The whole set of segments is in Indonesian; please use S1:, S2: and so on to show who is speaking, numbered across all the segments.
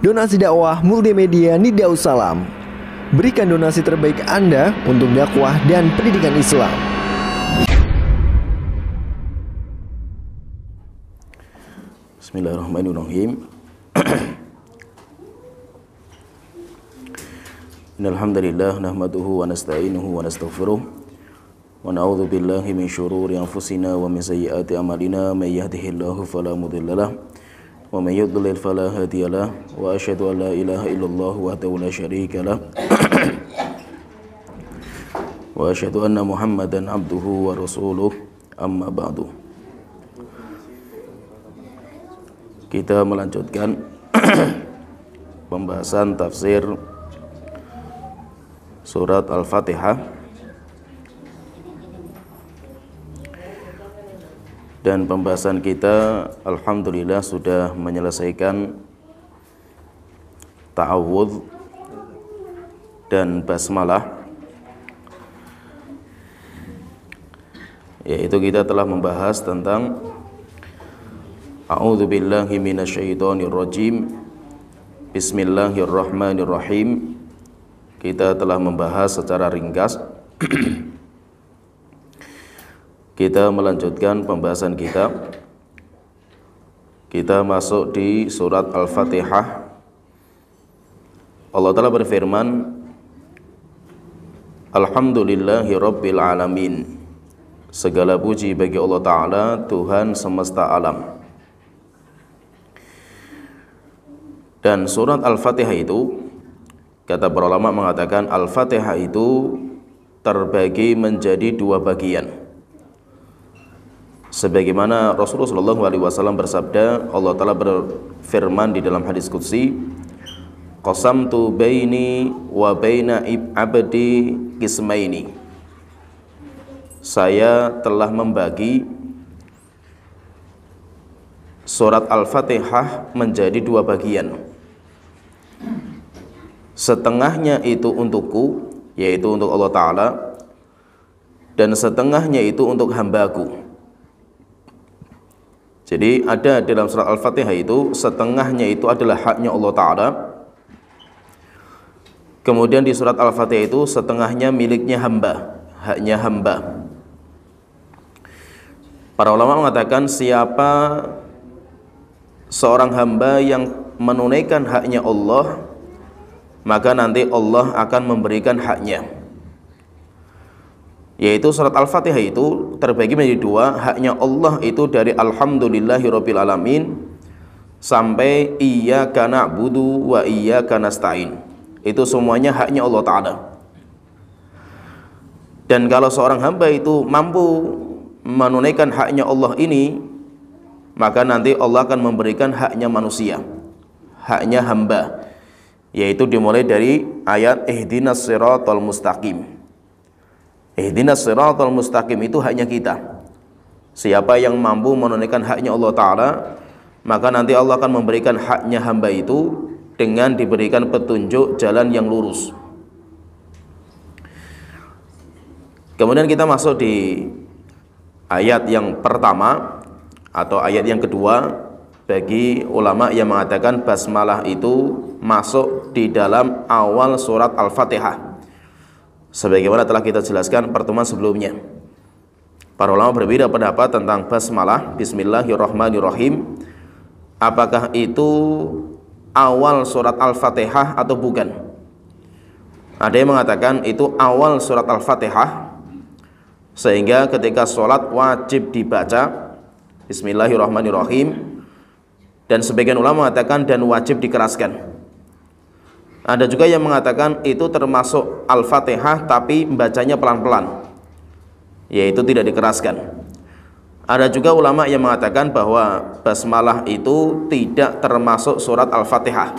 S1: Donasi dakwah multimedia Nidau Salam. Berikan donasi terbaik Anda untuk dakwah dan pendidikan Islam.
S2: Bismillahirrahmanirrahim. Innalhamdulillah nahmaduhu wa nasta'inuhu wa nastaghfiruh wa na'udzu billahi min syururi anfusina wa min sayyiati a'malina may yahdihillahu fala mudhillalah wa may yudlil fala hadiyalah wa asyhadu an la ilaha illallah wahdahu la syarikalah wa asyhadu anna Muhammadan abduhu wa rasuluh amma ba'du. Kita melanjutkan pembahasan tafsir surat Al-Fatihah, dan pembahasan kita alhamdulillah sudah menyelesaikan ta'awudz dan basmalah, yaitu kita telah membahas tentang a'udzu billahi minasyaitonir rajim, bismillahirrahmanirrahim. Kita telah membahas secara ringkas. Kita melanjutkan pembahasan kita. Kita masuk di surat Al-Fatihah. Allah Ta'ala berfirman, Alhamdulillahi Rabbil Alamin. Segala puji bagi Allah Ta'ala, Tuhan semesta alam. Dan surat Al-Fatihah itu, kata para ulama mengatakan Al-Fatihah itu terbagi menjadi dua bagian. Sebagaimana Rasulullah SAW bersabda, Allah Ta'ala berfirman di dalam hadis qudsi, qasamtu baini wa baina abdi qismaini. Saya telah membagi surat Al-Fatihah menjadi dua bagian. Setengahnya itu untukku, yaitu untuk Allah Ta'ala, dan setengahnya itu untuk hambaku. Jadi ada dalam surat Al-Fatihah itu, setengahnya itu adalah haknya Allah Ta'ala. Kemudian di surat Al-Fatihah itu setengahnya miliknya hamba, haknya hamba. Para ulama mengatakan siapa seorang hamba yang menunaikan haknya Allah, maka nanti Allah akan memberikan haknya. Yaitu surat Al-Fatihah itu terbagi menjadi dua. Haknya Allah itu dari Alhamdulillahirabbil alamin sampai Iyyaka na'budu wa iyyaka nasta'in. Itu semuanya haknya Allah Ta'ala. Dan kalau seorang hamba itu mampu menunaikan haknya Allah ini, maka nanti Allah akan memberikan haknya manusia, haknya hamba, yaitu dimulai dari ayat ihdinas siratal mustaqim. Ihdinas siratal mustaqim itu haknya kita. Siapa yang mampu menunaikan haknya Allah Ta'ala, maka nanti Allah akan memberikan haknya hamba itu dengan diberikan petunjuk jalan yang lurus. Kemudian kita masuk di ayat yang pertama atau ayat yang kedua. Bagi ulama yang mengatakan basmalah itu masuk di dalam awal surat Al-Fatihah, sebagaimana telah kita jelaskan pertemuan sebelumnya. Para ulama berbeda pendapat tentang basmalah, bismillahirrahmanirrahim, apakah itu awal surat Al-Fatihah atau bukan. Ada yang mengatakan itu awal surat Al-Fatihah, sehingga ketika sholat wajib dibaca bismillahirrahmanirrahim. Dan sebagian ulama mengatakan dan wajib dikeraskan. Ada juga yang mengatakan itu termasuk Al-Fatihah tapi membacanya pelan-pelan, yaitu tidak dikeraskan. Ada juga ulama yang mengatakan bahwa basmalah itu tidak termasuk surat Al-Fatihah,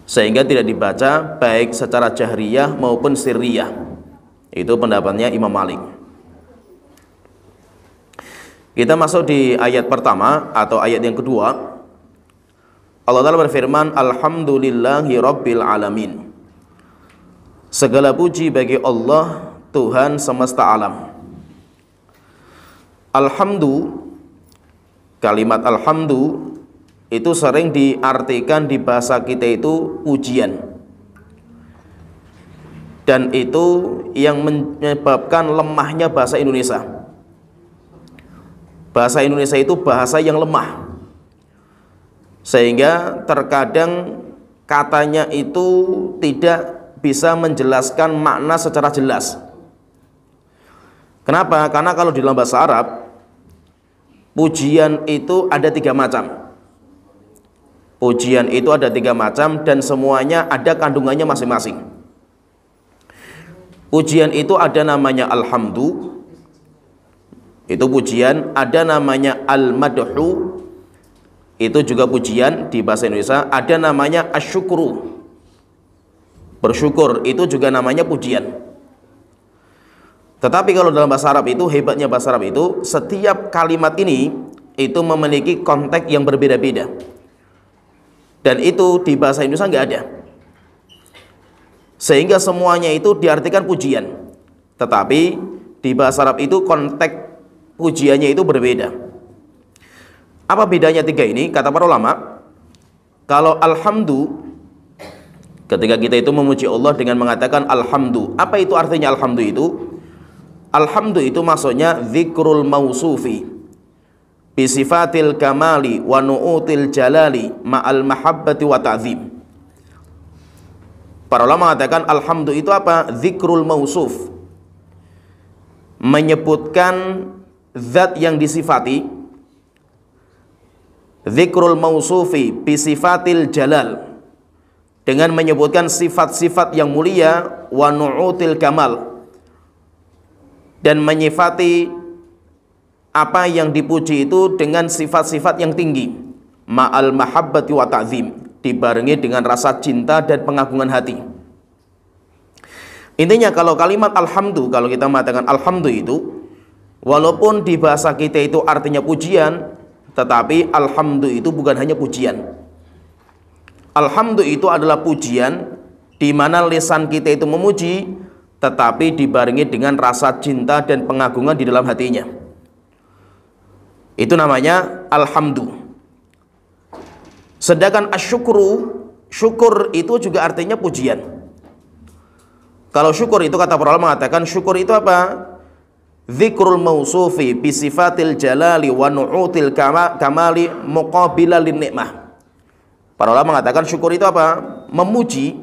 S2: sehingga tidak dibaca baik secara jahriyah maupun sirriyah. Itu pendapatnya Imam Malik. Kita masuk di ayat pertama atau ayat yang kedua. Allah Ta'ala berfirman, Alhamdulillahi Rabbil Alamin. Segala puji bagi Allah, Tuhan semesta alam. Alhamdu, kalimat alhamdu itu sering diartikan di bahasa kita itu pujian. Dan itu yang menyebabkan lemahnya bahasa Indonesia. Bahasa Indonesia itu bahasa yang lemah, sehingga terkadang katanya itu tidak bisa menjelaskan makna secara jelas. Kenapa? Karena kalau di dalam bahasa Arab, pujian itu ada 3 macam. Pujian itu ada 3 macam dan semuanya ada kandungannya masing-masing. Pujian itu ada namanya alhamdu, itu pujian. Ada namanya al-madhu, itu juga pujian di bahasa Indonesia. Ada namanya asyukru, bersyukur, itu juga namanya pujian. Tetapi kalau dalam bahasa Arab itu, hebatnya bahasa Arab itu, setiap kalimat ini itu memiliki konteks yang berbeda-beda. Dan itu di bahasa Indonesia nggak ada. Sehingga semuanya itu diartikan pujian. Tetapi di bahasa Arab itu konteks pujiannya itu berbeda. Apa bedanya 3 ini? Kata para ulama, kalau alhamdu, ketika kita itu memuji Allah dengan mengatakan alhamdu, apa itu artinya alhamdu itu? Alhamdu itu maksudnya zikrul mausufi bisifatil kamali wa nu'util jalali ma'al mahabbati wa ta'zim. Para ulama mengatakan alhamdu itu apa? Zikrul mausuf, menyebutkan zat yang disifati. Zikrul mausufi bisifatil jalal, dengan menyebutkan sifat-sifat yang mulia, wa nu'util kamal, dan menyifati apa yang dipuji itu dengan sifat-sifat yang tinggi, ma'al mahabbati wa ta'zim, dibarengi dengan rasa cinta dan pengagungan hati. Intinya kalau kalimat alhamdu, kalau kita mengatakan alhamdu itu, walaupun di bahasa kita itu artinya pujian, tetapi alhamdu itu bukan hanya pujian. Alhamdu itu adalah pujian di mana lisan kita itu memuji, tetapi dibarengi dengan rasa cinta dan pengagungan di dalam hatinya. Itu namanya alhamdu. Sedangkan asyukru, syukur itu juga artinya pujian. Kalau syukur itu, kata para ulama mengatakan syukur itu apa? Zikrul mausufi bisifatil jalali wa nu'util kamali muqabila lin nikmah. Para ulama mengatakan syukur itu apa? Memuji.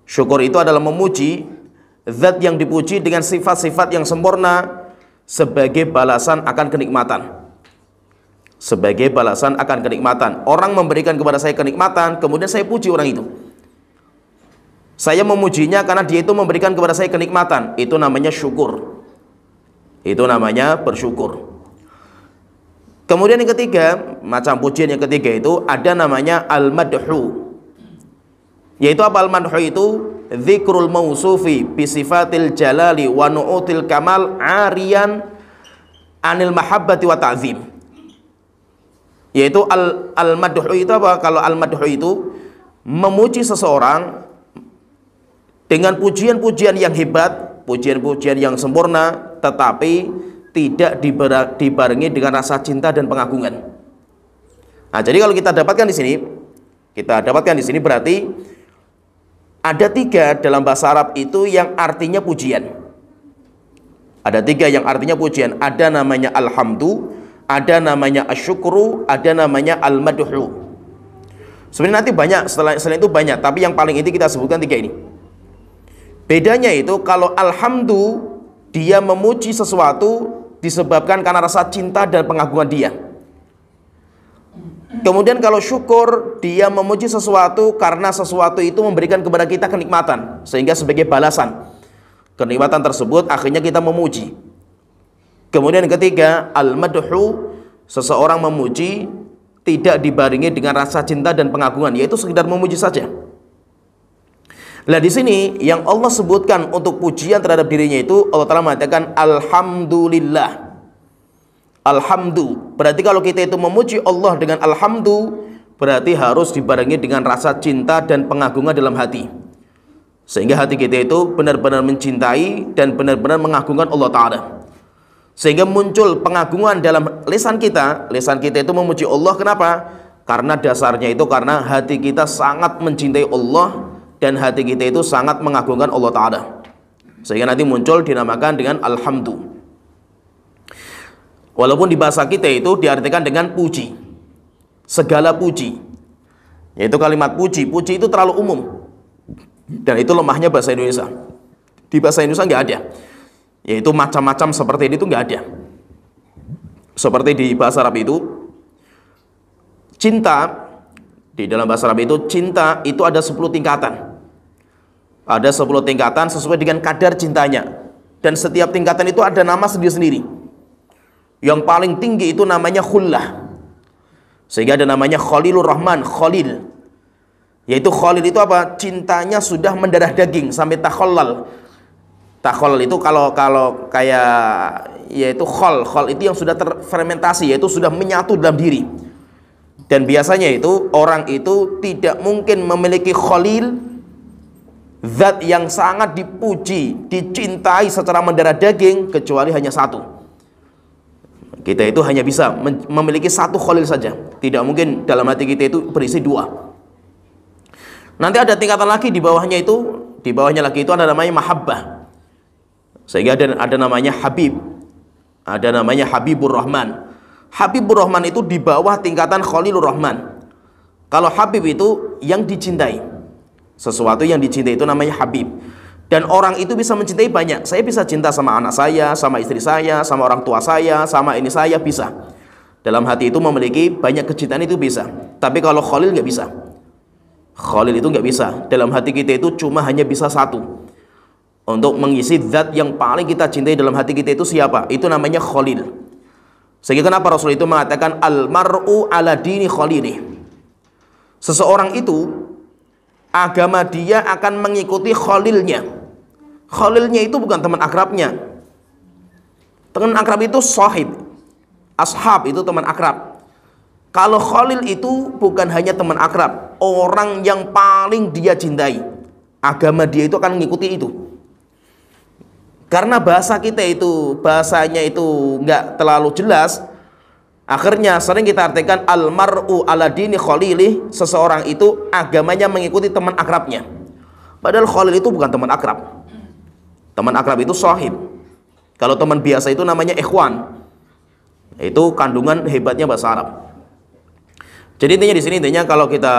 S2: Syukur itu adalah memuji zat yang dipuji dengan sifat-sifat yang sempurna sebagai balasan akan kenikmatan. Sebagai balasan akan kenikmatan. Orang memberikan kepada saya kenikmatan, kemudian saya puji orang itu. Saya memujinya karena dia itu memberikan kepada saya kenikmatan. Itu namanya syukur. Itu namanya bersyukur. Kemudian yang ketiga, macam pujian yang ketiga itu ada namanya al-madhu. Yaitu apa al-madhu itu? Zikrul mausufi bisifatil jalali wa nu'util kamal arian anil mahabbati wa ta'zim. Yaitu al-madhu itu apa? Kalau al-madhu itu memuji seseorang dengan pujian-pujian yang hebat, pujian-pujian yang sempurna, tetapi tidak dibarengi dengan rasa cinta dan pengagungan. Nah, jadi kalau kita dapatkan di sini berarti ada 3 dalam bahasa Arab itu yang artinya pujian. Ada 3 yang artinya pujian. Ada namanya alhamdu, ada namanya asyukru, ada namanya al-madhu. Sebenarnya nanti banyak, selain itu banyak, tapi yang paling inti kita sebutkan 3 ini. Bedanya itu kalau alhamdu, dia memuji sesuatu disebabkan karena rasa cinta dan pengagungan dia. Kemudian kalau syukur, dia memuji sesuatu karena sesuatu itu memberikan kepada kita kenikmatan, sehingga sebagai balasan kenikmatan tersebut akhirnya kita memuji. Kemudian yang ketiga, al-madhu, seseorang memuji tidak dibarengi dengan rasa cinta dan pengagungan, yaitu sekedar memuji saja. Nah, di sini yang Allah sebutkan untuk pujian terhadap dirinya itu Allah Ta'ala mengatakan alhamdulillah. Alhamdu, berarti kalau kita itu memuji Allah dengan alhamdu, berarti harus dibarengi dengan rasa cinta dan pengagungan dalam hati, sehingga hati kita itu benar-benar mencintai dan benar-benar mengagungkan Allah Ta'ala, sehingga muncul pengagungan dalam lisan kita itu memuji Allah. Kenapa? Karena dasarnya itu karena hati kita sangat mencintai Allah dan hati kita itu sangat mengagungkan Allah Ta'ala, sehingga nanti muncul dinamakan dengan alhamdu. Walaupun di bahasa kita itu diartikan dengan puji, segala puji, yaitu kalimat puji. Puji itu terlalu umum dan itu lemahnya bahasa Indonesia. Di bahasa Indonesia nggak ada, yaitu macam-macam seperti ini itu nggak ada. Seperti di bahasa Arab itu cinta, di dalam bahasa Arab itu cinta itu ada 10 tingkatan. Ada 10 tingkatan sesuai dengan kadar cintanya. Dan setiap tingkatan itu ada nama sendiri-sendiri. Yang paling tinggi itu namanya khullah. Sehingga ada namanya Khalilur Rahman, Khalil. Yaitu Khalil itu apa? Cintanya sudah mendarah daging sampai takhallal. Takhallal itu kalau kayak yaitu khol itu yang sudah terfermentasi, yaitu sudah menyatu dalam diri. Dan biasanya itu orang itu tidak mungkin memiliki khalil, zat yang sangat dipuji, dicintai secara mendarah daging, kecuali hanya satu. Kita itu hanya bisa memiliki satu khalil saja. Tidak mungkin dalam hati kita itu berisi dua. Nanti ada tingkatan lagi di bawahnya itu, di bawahnya lagi itu ada namanya mahabbah. Sehingga ada namanya habib, ada namanya Habibur Rahman. Habibur Rahman itu di bawah tingkatan Khalilur Rahman. Kalau Habib itu yang dicintai, sesuatu yang dicintai itu namanya Habib. Dan orang itu bisa mencintai banyak. Saya bisa cinta sama anak saya, sama istri saya, sama orang tua saya, sama ini saya, bisa. Dalam hati itu memiliki banyak kecintaan itu bisa. Tapi kalau Khalil nggak bisa. Khalil itu nggak bisa. Dalam hati kita itu cuma hanya bisa satu. Untuk mengisi zat yang paling kita cintai dalam hati kita itu siapa? Itu namanya Khalil. Sehingga kenapa Rasul itu mengatakan al-mar'u ala dini khalilih. Seseorang itu agama dia akan mengikuti khalilnya. Khalilnya itu bukan teman akrabnya. Teman akrab itu sahib. Ashab itu teman akrab. Kalau khalil itu bukan hanya teman akrab, orang yang paling dia cintai. Agama dia itu akan mengikuti itu. Karena bahasa kita itu, bahasanya itu nggak terlalu jelas, akhirnya sering kita artikan almar'u ala dini khalilih, seseorang itu agamanya mengikuti teman akrabnya. Padahal khalil itu bukan teman akrab. Teman akrab itu sahib. Kalau teman biasa itu namanya ikhwan. Itu kandungan hebatnya bahasa Arab. Jadi intinya di sini, intinya kalau kita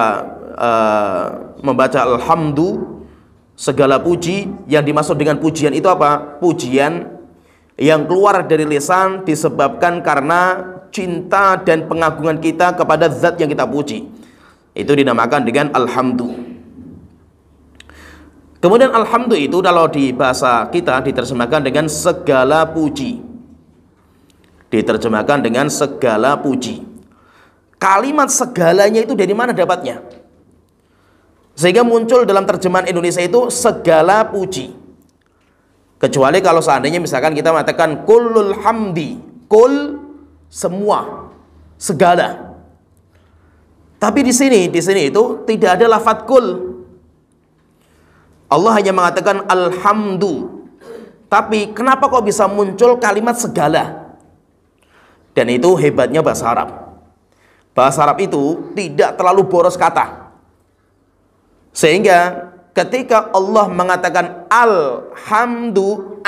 S2: membaca alhamdu, segala puji, yang dimaksud dengan pujian itu apa? Pujian yang keluar dari lisan disebabkan karena cinta dan pengagungan kita kepada zat yang kita puji. Itu dinamakan dengan alhamdu. Kemudian alhamdu itu kalau di bahasa kita diterjemahkan dengan segala puji. Diterjemahkan dengan segala puji. Kalimat segalanya itu dari mana dapatnya? Sehingga muncul dalam terjemahan Indonesia itu segala puji. Kecuali kalau seandainya misalkan kita mengatakan kullul hamdi, kul semua, segala. Tapi di sini itu tidak ada lafadz kul. Allah hanya mengatakan alhamdu. Tapi kenapa kok bisa muncul kalimat segala? Dan itu hebatnya bahasa Arab. Bahasa Arab itu tidak terlalu boros kata. Sehingga ketika Allah mengatakan alhamdu,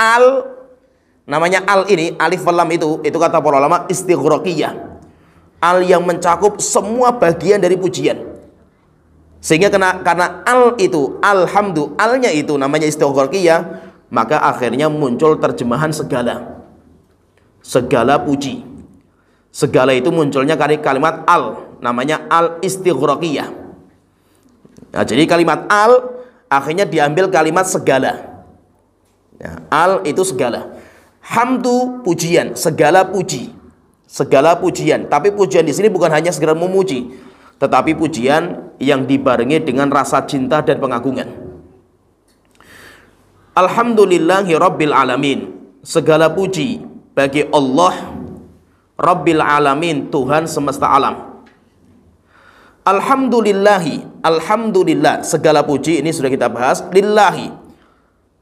S2: namanya al ini, alif lam itu kata para ulama istighraqiyah. Al yang mencakup semua bagian dari pujian. Sehingga karena al itu, alhamdu, alnya itu namanya istighraqiyah, maka akhirnya muncul terjemahan segala. Segala puji. Segala itu munculnya dari kalimat al, namanya al istighraqiyah. Nah, jadi kalimat al akhirnya diambil kalimat segala. Ya, al itu segala. Hamdu pujian, segala puji. Segala pujian. Tapi pujian di sini bukan hanya sekedar memuji, tetapi pujian yang dibarengi dengan rasa cinta dan pengagungan. Alhamdulillahi rabbil alamin. Segala puji bagi Allah Rabbil alamin, Tuhan semesta alam. Alhamdulillahi, alhamdulillah, segala puji ini sudah kita bahas. Lillahi.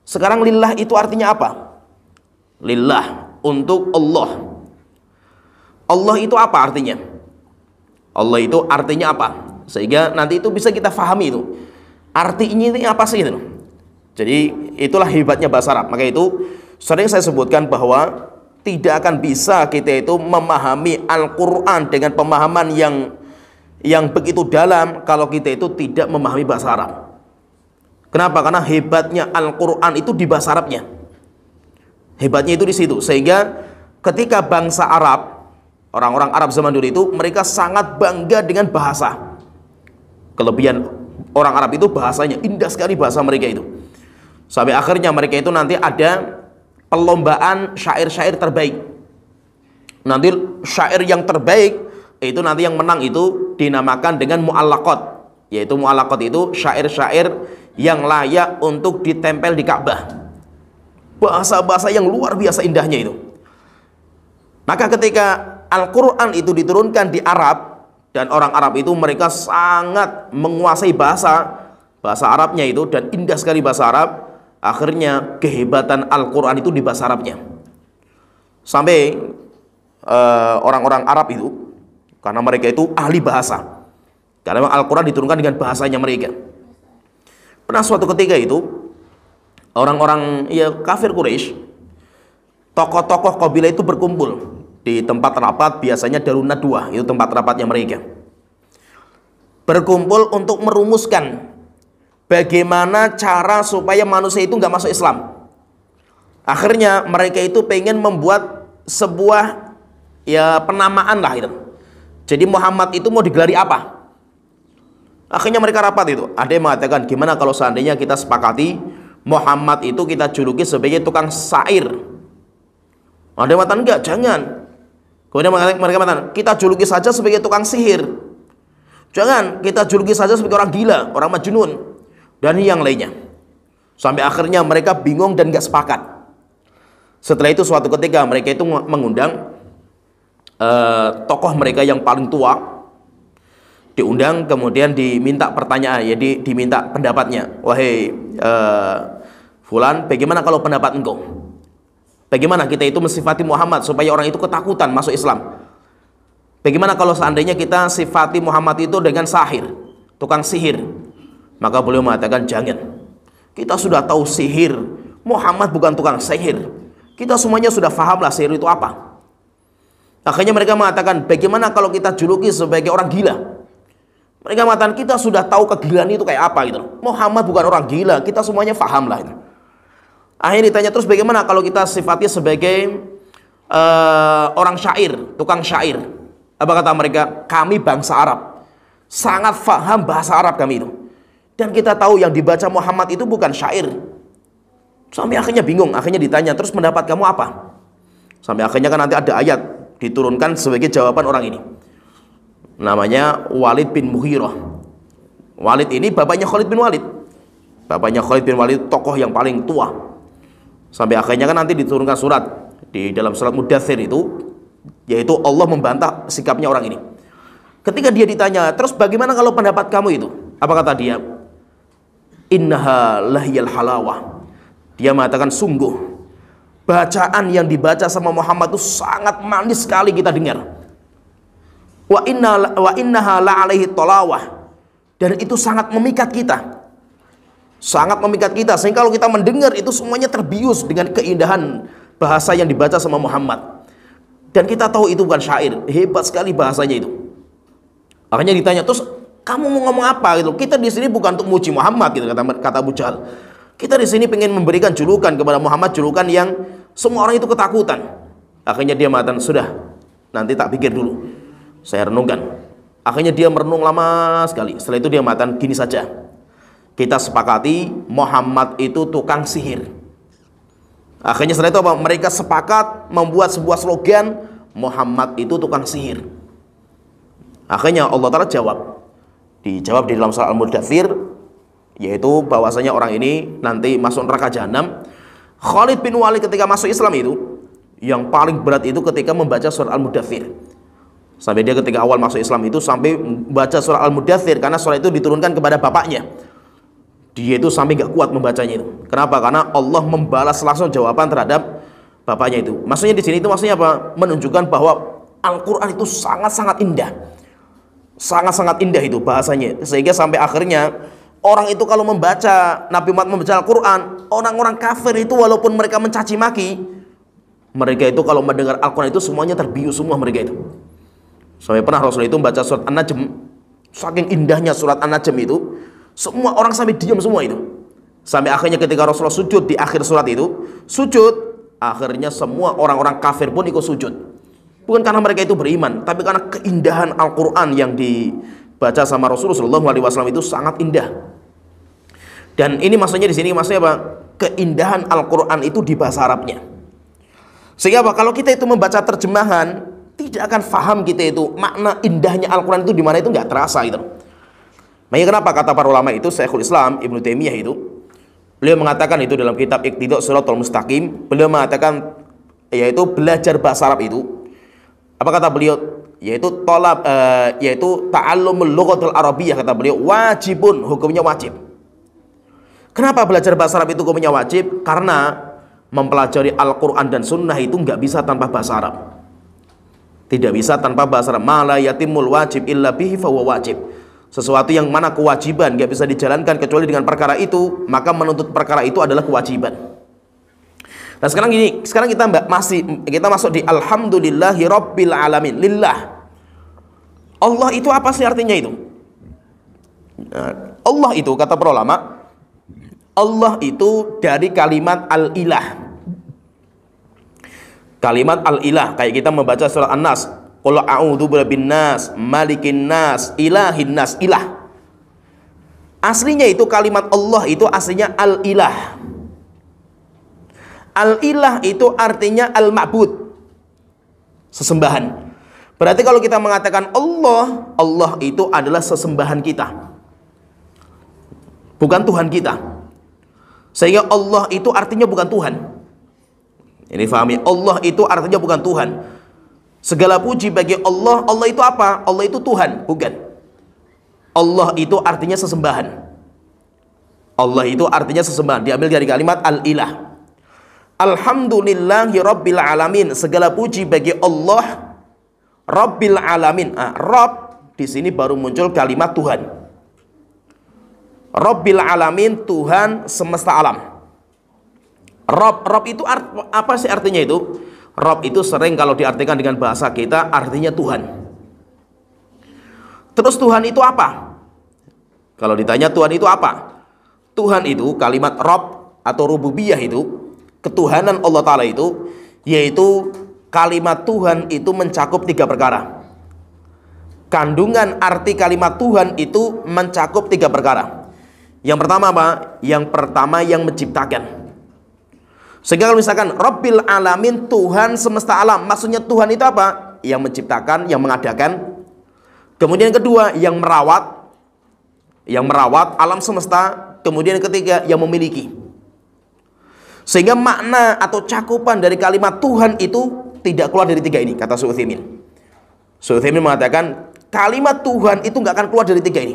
S2: Sekarang lillah itu artinya apa? Lillah, untuk Allah. Allah itu apa artinya? Allah itu artinya apa, sehingga nanti itu bisa kita fahami itu artinya ini apa sih gitu. Jadi itulah hebatnya bahasa Arab. Maka itu sering saya sebutkan bahwa tidak akan bisa kita itu memahami Al-Quran dengan pemahaman yang begitu dalam kalau kita itu tidak memahami bahasa Arab. Kenapa? Karena hebatnya Al-Quran itu di bahasa Arabnya. Hebatnya itu di situ. Sehingga ketika bangsa Arab, orang-orang Arab zaman dulu itu, mereka sangat bangga dengan bahasa. Kelebihan orang Arab itu bahasanya indah sekali, bahasa mereka itu. Sampai akhirnya mereka itu nanti ada perlombaan syair-syair terbaik. Nanti syair yang terbaik itu nanti yang menang itu dinamakan dengan mu'allaqat. Yaitu mu'allaqat itu syair-syair yang layak untuk ditempel di Ka'bah. Bahasa-bahasa yang luar biasa indahnya itu. Maka ketika Al-Quran itu diturunkan di Arab, dan orang Arab itu mereka sangat menguasai bahasa Arabnya itu, dan indah sekali bahasa Arab. Akhirnya kehebatan Al-Quran itu di bahasa Arabnya. Sampai orang-orang Arab itu, karena mereka itu ahli bahasa, karena Al-Quran diturunkan dengan bahasanya mereka. Pernah suatu ketika itu orang-orang kafir Quraisy, tokoh-tokoh kabilah itu berkumpul di tempat rapat, biasanya Darun Nadwah, itu tempat rapatnya mereka. Berkumpul untuk merumuskan bagaimana cara supaya manusia itu nggak masuk Islam. Akhirnya mereka itu pengen membuat sebuah penamaan lah itu. Jadi Muhammad itu mau digelari apa? Akhirnya mereka rapat itu. Ada yang mengatakan, gimana kalau seandainya kita sepakati Muhammad itu kita juluki sebagai tukang syair. Ada yang mengatakan enggak, jangan. Kemudian mereka mengatakan, kita juluki saja sebagai tukang sihir. Jangan, kita juluki saja sebagai orang gila, orang majnun, dan yang lainnya. Sampai akhirnya mereka bingung dan gak sepakat. Setelah itu suatu ketika mereka itu mengundang tokoh mereka yang paling tua. Diundang, kemudian diminta pertanyaan, diminta pendapatnya. Wahai Fulan, bagaimana kalau pendapat engkau? Bagaimana kita itu mensifati Muhammad supaya orang itu ketakutan masuk Islam? Bagaimana kalau seandainya kita sifati Muhammad itu dengan sahir, tukang sihir? Maka beliau mengatakan, jangan. Kita sudah tahu sihir, Muhammad bukan tukang sihir. Kita semuanya sudah fahamlah sihir itu apa. Akhirnya mereka mengatakan, bagaimana kalau kita juluki sebagai orang gila? Mereka mengatakan, kita sudah tahu kegilaan itu kayak apa gitu. Muhammad bukan orang gila, kita semuanya fahamlah itu. Akhirnya ditanya terus, bagaimana kalau kita sifatnya sebagai orang syair, tukang syair? Apa kata mereka? Kami bangsa Arab, sangat faham bahasa Arab kami itu. Dan kita tahu yang dibaca Muhammad itu bukan syair. Sampai akhirnya bingung, akhirnya ditanya, terus pendapat kamu apa? Sampai akhirnya kan nanti ada ayat diturunkan sebagai jawaban orang ini. Namanya Walid bin Mughirah. Walid ini bapaknya Khalid bin Walid. Bapaknya Khalid bin Walid tokoh yang paling tua. Sampai akhirnya kan nanti diturunkan surat di dalam surat Mudaththir itu, yaitu Allah membantah sikapnya orang ini. Ketika dia ditanya, terus bagaimana kalau pendapat kamu itu? Apa kata dia? Innaha lahiyal halawah. Dia mengatakan, sungguh bacaan yang dibaca sama Muhammad itu sangat manis sekali kita dengar. Wa innaha la alaihi talawah. Dan itu sangat memikat kita. Sangat memikat kita, sehingga kalau kita mendengar itu semuanya terbius dengan keindahan bahasa yang dibaca sama Muhammad. Dan kita tahu itu bukan syair. Hebat sekali bahasanya itu. Akhirnya ditanya, terus kamu mau ngomong apa gitu? Kita di sini bukan untuk muji Muhammad gitu, kata Abu Jahal. Kita di sini pengen memberikan julukan kepada Muhammad, julukan yang semua orang itu ketakutan. Akhirnya dia mengatakan, sudah, nanti tak pikir dulu, saya renungkan. Akhirnya dia merenung lama sekali. Setelah itu dia mengatakan, gini saja, kita sepakati Muhammad itu tukang sihir. Akhirnya setelah itu apa? Mereka sepakat membuat sebuah slogan, Muhammad itu tukang sihir. Akhirnya Allah Ta'ala dijawab di dalam surah Al-Mudaththir, yaitu bahwasanya orang ini nanti masuk neraka jahanam. Khalid bin Walid ketika masuk Islam itu, yang paling berat itu ketika membaca surah Al-Mudaththir. Sampai dia ketika awal masuk Islam itu sampai membaca surah Al-Mudaththir, karena surah itu diturunkan kepada bapaknya. Dia itu sampai gak kuat membacanya itu. Kenapa? Karena Allah membalas langsung jawaban terhadap bapaknya itu. Maksudnya di sini itu maksudnya apa? Menunjukkan bahwa Al-Quran itu sangat-sangat indah. Sangat-sangat indah itu bahasanya, sehingga sampai akhirnya orang itu kalau membaca, Nabi Muhammad membaca Al-Quran, orang-orang kafir itu walaupun mereka mencaci maki, mereka itu kalau mendengar Al-Quran itu semuanya terbius semua mereka itu. Sampai pernah Rasul itu membaca surat An-Najm, saking indahnya surat An-Najm itu, semua orang sampai diam semua itu. Sampai akhirnya ketika Rasulullah sujud di akhir surat itu, sujud, akhirnya semua orang-orang kafir pun ikut sujud. Bukan karena mereka itu beriman, tapi karena keindahan Al-Quran yang dibaca sama Rasulullah SAW itu sangat indah. Dan ini maksudnya di sini maksudnya apa? Keindahan Al-Quran itu di bahasa Arabnya. Sehingga apa? Kalau kita itu membaca terjemahan, tidak akan faham kita itu makna indahnya Al-Quran itu di mana, itu nggak terasa gitu. Makanya kenapa kata para ulama itu, Syekhul Islam Ibnu Taimiyah itu, beliau mengatakan itu dalam kitab Iqtida' Shiratal Mustaqim, beliau mengatakan yaitu belajar bahasa Arab itu, apa kata beliau? Yaitu yaitu ta'allumul lughatil arabiyyah, kata beliau, wajibun, hukumnya wajib. Kenapa belajar bahasa Arab itu hukumnya wajib? Karena mempelajari Al-Quran dan Sunnah itu nggak bisa tanpa bahasa Arab. Tidak bisa tanpa bahasa Arab. Ma la yatimul wajib illa bihi fahuwa wajib. Sesuatu yang mana kewajiban nggak bisa dijalankan kecuali dengan perkara itu, maka menuntut perkara itu adalah kewajiban. Nah sekarang kita masuk di alhamdulillahi rabbil alamin. Lillah. Allah itu apa sih artinya itu? Nah, Allah itu kata para ulama, Allah itu dari kalimat al-ilah. Kalimat al-ilah, kayak kita membaca surat An-Nas, qul a'udzu birabbin nas, malikin nas, ilahin nas, ilah. Aslinya itu kalimat Allah itu aslinya al-ilah. Al-ilah itu artinya al-ma'bud, sesembahan. Berarti kalau kita mengatakan Allah, Allah itu adalah sesembahan kita, bukan Tuhan kita. Sehingga Allah itu artinya bukan Tuhan. Ini fahami, Allah itu artinya bukan Tuhan. Segala puji bagi Allah. Allah itu apa? Allah itu Tuhan, bukan. Allah itu artinya sesembahan. Allah itu artinya sesembahan, diambil dari kalimat al-ilah. Alhamdulillahi rabbil alamin. Segala puji bagi Allah Rabbil alamin. Rabb di sini baru muncul kalimat Tuhan. Rabbil alamin, Tuhan semesta alam. Rabb itu apa sih artinya itu? Rabb itu sering kalau diartikan dengan bahasa kita artinya Tuhan. Terus Tuhan itu apa? Kalau ditanya Tuhan itu apa? Tuhan itu kalimat Rabb atau rububiyah itu, ketuhanan Allah Ta'ala itu, yaitu kalimat Tuhan itu mencakup 3 perkara. Kandungan arti kalimat Tuhan itu mencakup 3 perkara. Yang pertama apa? Yang pertama yang menciptakan. Sehingga kalau misalkan Rabbil alamin, Tuhan semesta alam, maksudnya Tuhan itu apa? Yang menciptakan, yang mengadakan. Kemudian yang kedua yang merawat, alam semesta. Kemudian yang ketiga yang memiliki. Sehingga makna atau cakupan dari kalimat Tuhan itu tidak keluar dari 3 ini, kata Syekh Utsaimin. Syekh Utsaimin mengatakan kalimat Tuhan itu nggak akan keluar dari 3 ini.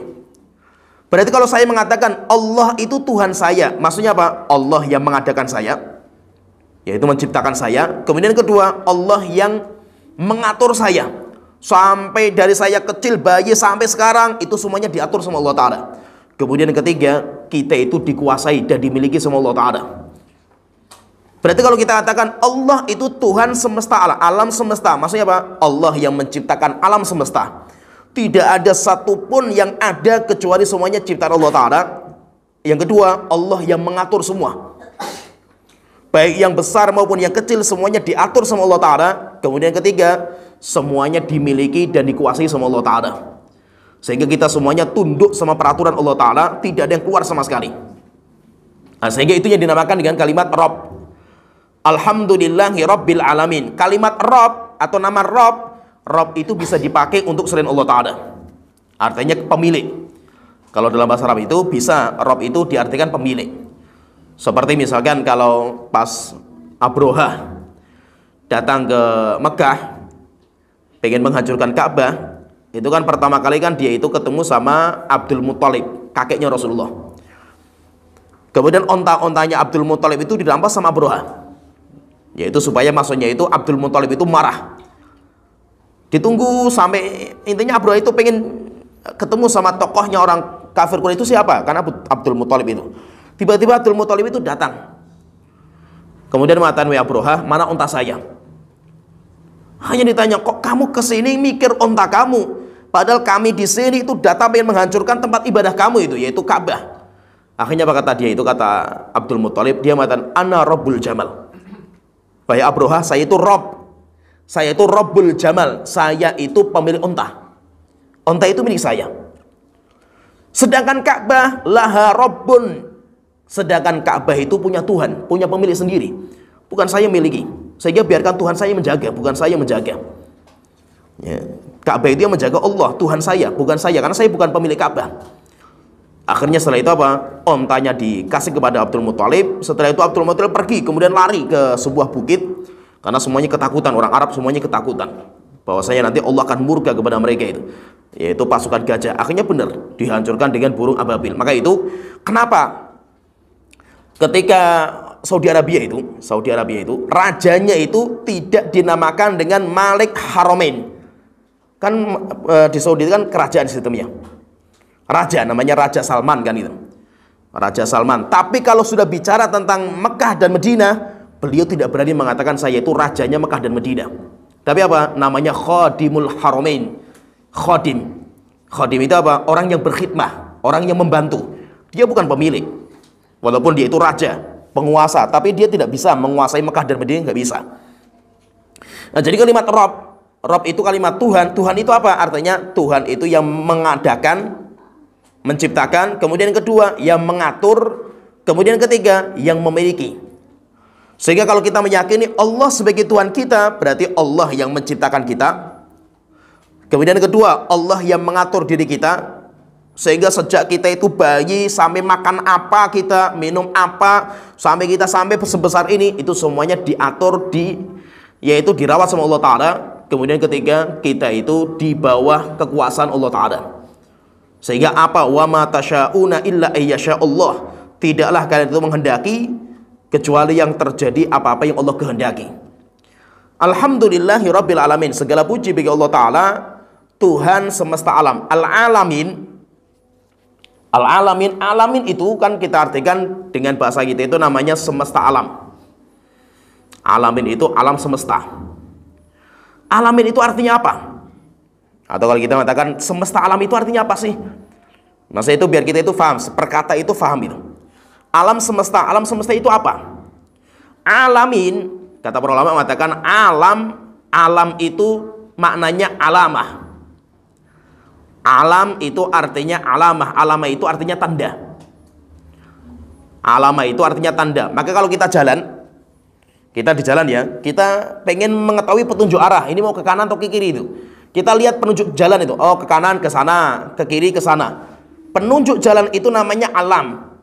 S2: Berarti kalau saya mengatakan Allah itu Tuhan saya, maksudnya apa? Allah yang mengadakan saya, yaitu menciptakan saya. Kemudian kedua, Allah yang mengatur saya. Sampai dari saya kecil, bayi sampai sekarang, itu semuanya diatur sama Allah Ta'ala. Kemudian yang ketiga, kita itu dikuasai dan dimiliki sama Allah Ta'ala. Berarti kalau kita katakan Allah itu Tuhan semesta alam semesta, maksudnya apa? Allah yang menciptakan alam semesta. Tidak ada satupun yang ada kecuali semuanya ciptaan Allah Ta'ala. Yang kedua, Allah yang mengatur semua. Baik yang besar maupun yang kecil, semuanya diatur sama Allah Ta'ala. Kemudian yang ketiga, semuanya dimiliki dan dikuasai sama Allah Ta'ala. Sehingga kita semuanya tunduk sama peraturan Allah Ta'ala, tidak ada yang keluar sama sekali. Nah, sehingga itu yang dinamakan dengan kalimat Rabb. Alhamdulillahi rabbil alamin. Kalimat Rabb atau nama Rabb itu bisa dipakai untuk selain Allah Ta'ala. Artinya pemilik. Kalau dalam bahasa Arab itu bisa Rabb itu diartikan pemilik. Seperti misalkan kalau pas Abroha datang ke Mekah pengen menghancurkan Ka'bah, itu kan pertama kali kan dia itu ketemu sama Abdul Muthalib, kakeknya Rasulullah. Kemudian onta-ontanya Abdul Muthalib itu dirampas sama Abroha. Yaitu supaya maksudnya itu Abdul Muthalib itu marah. Ditunggu sampai intinya Abroha itu pengen ketemu sama tokohnya orang kafir Quraisy itu siapa? Karena Abdul Muthalib itu. Tiba-tiba Abdul Muthalib itu datang. Kemudian mengatakan, "Wahai Abroha, mana unta saya?" Hanya ditanya, "Kok kamu kesini mikir unta kamu? Padahal kami di sini itu datang ingin menghancurkan tempat ibadah kamu itu, yaitu Ka'bah." Akhirnya apa kata dia itu? Kata Abdul Muthalib, dia mengatakan, "Ana Rabbul Jamal." Wahai Abroha, saya itu Rob. Saya itu Rabbul Jamal. Saya itu pemilik unta. Unta itu milik saya. Sedangkan Ka'bah laha Rabbun. Sedangkan Ka'bah itu punya Tuhan, punya pemilik sendiri. Bukan saya miliki. Sehingga biarkan Tuhan saya menjaga, bukan saya menjaga. Ya. Ka'bah itu yang menjaga Allah, Tuhan saya, bukan saya. Karena saya bukan pemilik Ka'bah. Akhirnya setelah itu apa? Ontanya dikasih kepada Abdul Muthalib. Setelah itu Abdul Muthalib pergi, kemudian lari ke sebuah bukit. Karena semuanya ketakutan, orang Arab semuanya ketakutan. Bahwasanya nanti Allah akan murka kepada mereka itu. Yaitu pasukan gajah. Akhirnya benar, dihancurkan dengan burung ababil. Maka itu, kenapa? Ketika Saudi Arabia itu rajanya itu tidak dinamakan dengan Malik Haramain. Kan di Saudi itu kan kerajaan sistemnya. Raja namanya Raja Salman kan itu. Raja Salman. Tapi kalau sudah bicara tentang Mekah dan Madinah, beliau tidak berani mengatakan saya itu rajanya Mekah dan Madinah. Tapi apa? Namanya Khadimul Haramain. Khadim. Khadim itu apa? Orang yang berkhidmah, orang yang membantu. Dia bukan pemilik. Walaupun dia itu raja, penguasa, tapi dia tidak bisa menguasai Mekah dan Madinah, nggak bisa. Nah, jadi kalimat Rob itu kalimat Tuhan. Tuhan itu apa? Artinya Tuhan itu yang mengadakan, menciptakan, kemudian kedua yang mengatur, kemudian ketiga yang memiliki. Sehingga kalau kita meyakini Allah sebagai Tuhan kita, berarti Allah yang menciptakan kita. Kemudian kedua, Allah yang mengatur diri kita. Sehingga sejak kita itu bayi sampai makan apa, kita minum apa, sampai kita sampai sebesar ini, itu semuanya diatur, yaitu dirawat sama Allah Ta'ala. Kemudian ketiga, kita itu di bawah kekuasaan Allah Ta'ala. Sehingga apa? Wa ma tasyauna illa ayyasha Allah. Tidaklah kalian itu menghendaki kecuali yang terjadi apa-apa yang Allah kehendaki. Alhamdulillahi Rabbil Alamin. Segala puji bagi Allah Ta'ala, Tuhan semesta alam. Al-Alamin. Al-Alamin, alamin itu kan kita artikan dengan bahasa kita itu namanya semesta alam. Alamin itu alam semesta. Alamin itu artinya apa? Atau kalau kita mengatakan semesta alam itu artinya apa sih? Masa itu biar kita itu paham, perkata itu paham itu. Alam semesta itu apa? Alamin, kata para ulama mengatakan alam itu maknanya alamah. Alam itu artinya alamah. Alamah itu artinya tanda. Alamah itu artinya tanda. Maka kalau kita jalan, kita di jalan ya, kita pengen mengetahui petunjuk arah. Ini mau ke kanan atau ke kiri itu. Kita lihat penunjuk jalan itu. Oh, ke kanan ke sana, ke kiri ke sana. Penunjuk jalan itu namanya alam.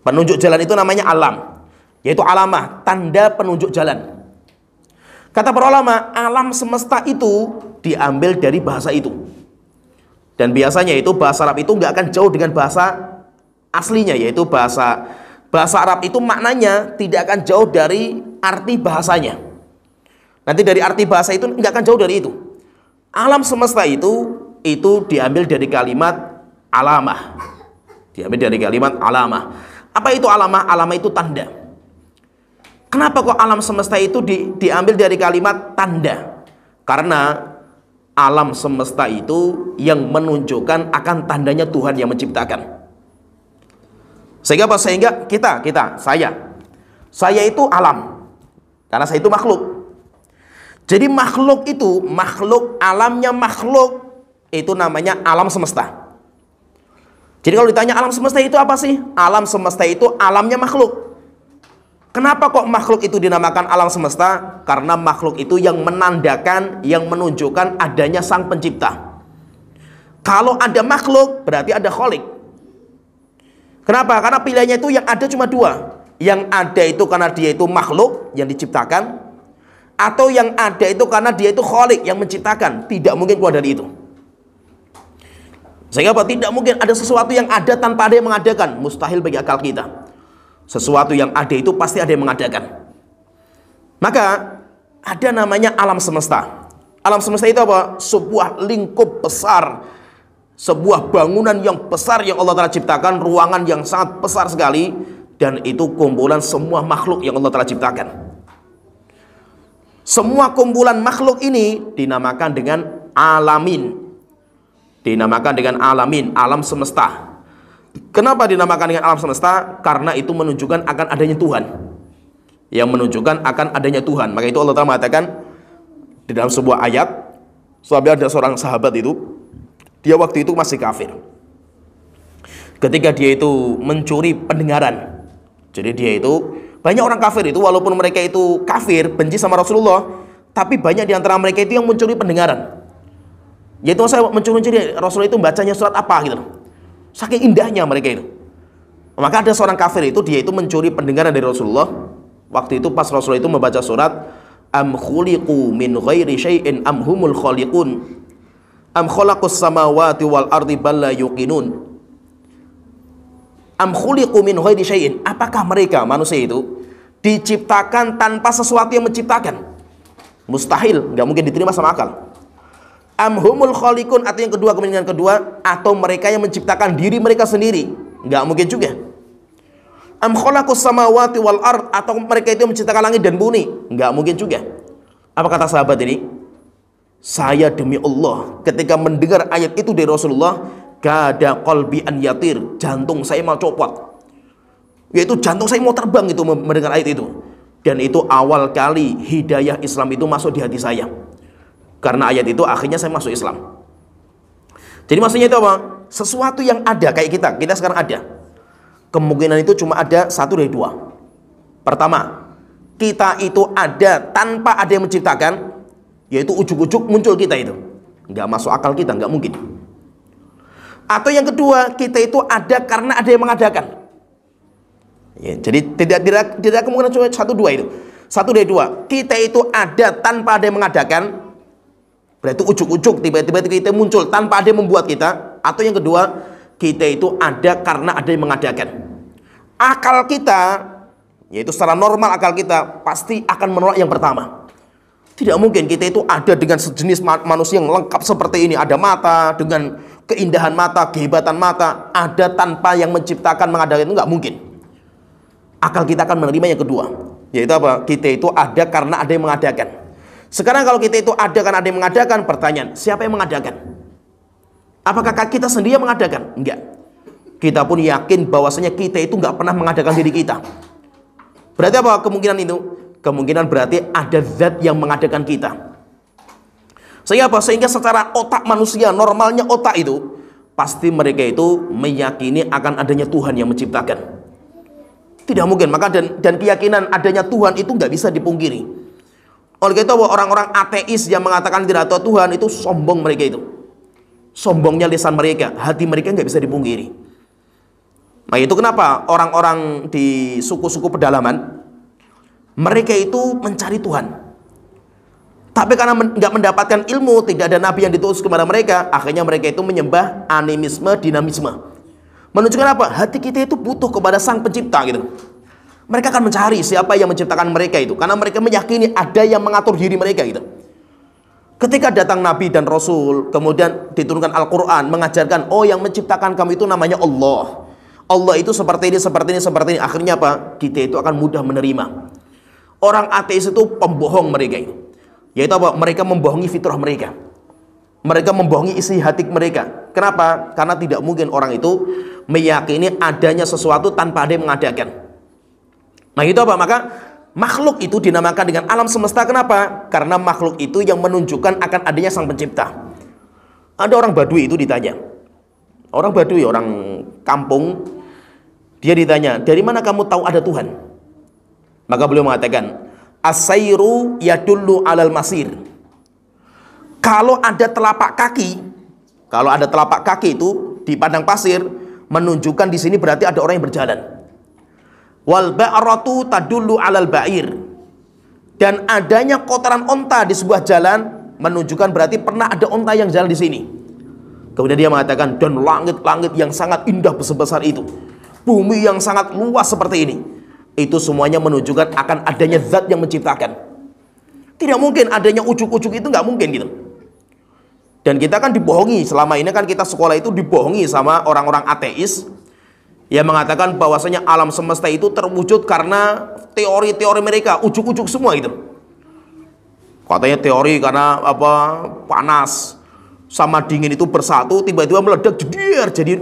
S2: Penunjuk jalan itu namanya alam. Yaitu alamah, tanda penunjuk jalan. Kata para ulama, alam semesta itu diambil dari bahasa itu. Dan biasanya itu bahasa Arab itu nggak akan jauh dengan bahasa aslinya, yaitu bahasa Arab itu maknanya tidak akan jauh dari arti bahasanya. Nanti dari arti bahasa itu nggak akan jauh dari itu. Alam semesta itu diambil dari kalimat alamah. Diambil dari kalimat alamah. Apa itu alamah? Alamah itu tanda. Kenapa kok alam semesta itu diambil dari kalimat tanda? Karena alam semesta itu yang menunjukkan akan tandanya Tuhan yang menciptakan. Sehingga apa? Sehingga saya itu alam. Karena saya itu makhluk. Jadi makhluk alamnya makhluk itu namanya alam semesta. Jadi kalau ditanya alam semesta itu apa sih? Alam semesta itu alamnya makhluk. Kenapa kok makhluk itu dinamakan alam semesta? Karena makhluk itu yang menandakan, yang menunjukkan adanya sang pencipta. Kalau ada makhluk, berarti ada kholik. Kenapa? Karena pilihannya itu yang ada cuma dua. Yang ada itu karena dia itu makhluk yang diciptakan, atau yang ada itu karena dia itu kholik yang menciptakan. Tidak mungkin keluar dari itu. Sehingga apa? Tidak mungkin ada sesuatu yang ada tanpa ada yang mengadakan. Mustahil bagi akal kita. Sesuatu yang ada itu pasti ada yang mengadakan. Maka ada namanya alam semesta. Alam semesta itu apa? Sebuah lingkup besar sebuah bangunan yang besar yang Allah Ta'ala ciptakan, ruangan yang sangat besar sekali, dan itu kumpulan semua makhluk yang Allah Ta'ala ciptakan. Semua kumpulan makhluk ini dinamakan dengan alamin. Dinamakan dengan alamin, alam semesta. Kenapa dinamakan dengan alam semesta? Karena itu menunjukkan akan adanya Tuhan. Yang menunjukkan akan adanya Tuhan. Maka itu Allah Ta'ala mengatakan di dalam sebuah ayat, ada seorang sahabat itu, dia waktu itu masih kafir. Ketika dia itu mencuri pendengaran. Jadi dia itu, banyak orang kafir itu walaupun mereka itu kafir, benci sama Rasulullah, tapi banyak di antara mereka itu yang mencuri pendengaran. Yaitu saya mencuri Rasulullah itu bacanya surat apa gitu. Saking indahnya mereka itu. Maka ada seorang kafir itu, dia itu mencuri pendengaran dari Rasulullah. Waktu itu pas Rasulullah itu membaca surat am khuliqu min ghairi syai'in am humul khaliqun am khalaqus samawati wal ardi bal la yuqinun. Am khuliqu min ghairi syai'in, apakah mereka manusia itu diciptakan tanpa sesuatu yang menciptakan? Mustahil, nggak mungkin diterima sama akal. Am humul khaliqun, atau yang kedua, kemungkinan kedua, atau mereka yang menciptakan diri mereka sendiri, nggak mungkin juga. Am khalaqus samawati wal ard, atau mereka itu menciptakan langit dan bumi, nggak mungkin juga. Apa kata sahabat ini? Saya demi Allah, ketika mendengar ayat itu dari Rasulullah, kada qalbi an yatir, jantung saya mau copot. Yaitu jantung saya mau terbang itu mendengar ayat itu. Dan itu awal kali hidayah Islam itu masuk di hati saya. Karena ayat itu akhirnya saya masuk Islam. Jadi maksudnya itu apa? Sesuatu yang ada kayak kita sekarang ada. Kemungkinan itu cuma ada satu dari dua. Pertama, kita itu ada tanpa ada yang menciptakan, yaitu ujuk-ujuk muncul kita itu. Nggak masuk akal kita, nggak mungkin. Atau yang kedua, kita itu ada karena ada yang mengadakan. Ya, jadi tidak kemungkinan cuma satu dua itu. Satu dari dua. Kita itu ada tanpa ada yang mengadakan. Berarti ujuk-ujuk tiba-tiba kita muncul tanpa ada yang membuat kita. Atau yang kedua, kita itu ada karena ada yang mengadakan. Akal kita, yaitu secara normal akal kita pasti akan menolak yang pertama. Tidak mungkin kita itu ada dengan sejenis manusia yang lengkap seperti ini. Ada mata, dengan keindahan mata, kehebatan mata. Ada tanpa yang menciptakan, mengadakan, itu nggak mungkin. Akal kita akan menerima yang kedua. Yaitu apa? Kita itu ada karena ada yang mengadakan. Sekarang kalau kita itu ada karena ada yang mengadakan, pertanyaan, siapa yang mengadakan? Apakah kita sendiri yang mengadakan? Enggak. Kita pun yakin bahwasanya kita itu nggak pernah mengadakan diri kita. Berarti apa kemungkinan itu? Kemungkinan berarti ada zat yang mengadakan kita. Sehingga apa? Sehingga secara otak manusia, normalnya otak itu, pasti mereka itu meyakini akan adanya Tuhan yang menciptakan. Tidak mungkin. Maka dan keyakinan adanya Tuhan itu nggak bisa dipungkiri. Oleh itu orang-orang ateis yang mengatakan tidak ada Tuhan itu sombong mereka itu. Sombongnya lisan mereka, hati mereka nggak bisa dipungkiri. Nah itu kenapa orang-orang di suku-suku pedalaman, mereka itu mencari Tuhan. Tapi karena nggak mendapatkan ilmu, tidak ada nabi yang diutus kepada mereka, akhirnya mereka itu menyembah animisme, dinamisme. Menunjukkan apa? Hati kita itu butuh kepada sang pencipta gitu. Mereka akan mencari siapa yang menciptakan mereka itu, karena mereka meyakini ada yang mengatur diri mereka gitu. Ketika datang Nabi dan Rasul, kemudian diturunkan Al-Quran, mengajarkan, oh yang menciptakan kamu itu namanya Allah. Allah itu seperti ini, seperti ini, seperti ini. Akhirnya apa? Kita itu akan mudah menerima. Orang ateis itu pembohong mereka itu. Yaitu apa? Mereka membohongi fitrah mereka. Mereka membohongi isi hati mereka. Kenapa? Karena tidak mungkin orang itu meyakini adanya sesuatu tanpa ada yang mengadakan. Nah itu apa? Maka makhluk itu dinamakan dengan alam semesta. Kenapa? Karena makhluk itu yang menunjukkan akan adanya sang pencipta. Ada orang Badui itu ditanya. Orang Badui, orang kampung. Dia ditanya, dari mana kamu tahu ada Tuhan? Maka beliau mengatakan, as-sayru yadullu alal masir. Kalau ada telapak kaki itu di padang pasir, menunjukkan di sini berarti ada orang yang berjalan. Wal ba'ratu tadullu alal ba'ir. Dan adanya kotoran onta di sebuah jalan menunjukkan berarti pernah ada onta yang jalan di sini. Kemudian dia mengatakan, dan langit-langit yang sangat indah sebesar itu, bumi yang sangat luas seperti ini, itu semuanya menunjukkan akan adanya zat yang menciptakan. Tidak mungkin adanya ujuk-ujuk, itu nggak mungkin gitu. Dan kita kan dibohongi, selama ini kan kita sekolah itu dibohongi sama orang-orang ateis yang mengatakan bahwasanya alam semesta itu terwujud karena teori-teori mereka, ujuk-ujuk semua itu. Katanya teori karena apa, panas sama dingin itu bersatu, tiba-tiba meledak, jeder jadi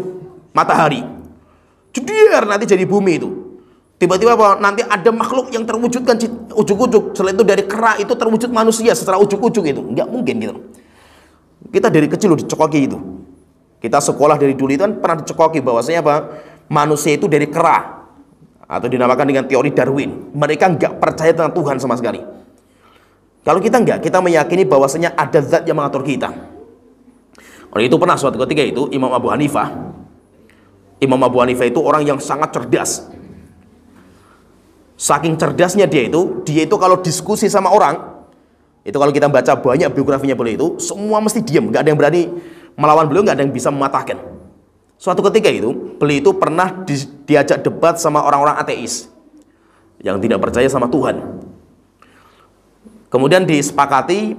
S2: matahari, jeder nanti jadi bumi itu. Tiba-tiba apa, nanti ada makhluk yang terwujudkan ujuk-ujuk. Selain itu dari kera itu terwujud manusia secara ujuk-ujuk itu, nggak mungkin gitu. Kita dari kecil udah dicekoki itu. Kita sekolah dari dulu itu kan pernah dicekoki bahwasanya apa, manusia itu dari kera, atau dinamakan dengan teori Darwin. Mereka nggak percaya tentang Tuhan sama sekali. Kalau kita enggak, kita meyakini bahwasanya ada zat yang mengatur kita. Oleh itu pernah suatu ketika itu Imam Abu Hanifah itu orang yang sangat cerdas. Saking cerdasnya dia itu kalau diskusi sama orang, itu kalau kita baca banyak biografinya beliau itu, semua mesti diam, nggak ada yang berani melawan beliau, nggak ada yang bisa mematahkan. Suatu ketika itu, beliau itu pernah diajak debat sama orang-orang ateis yang tidak percaya sama Tuhan. Kemudian disepakati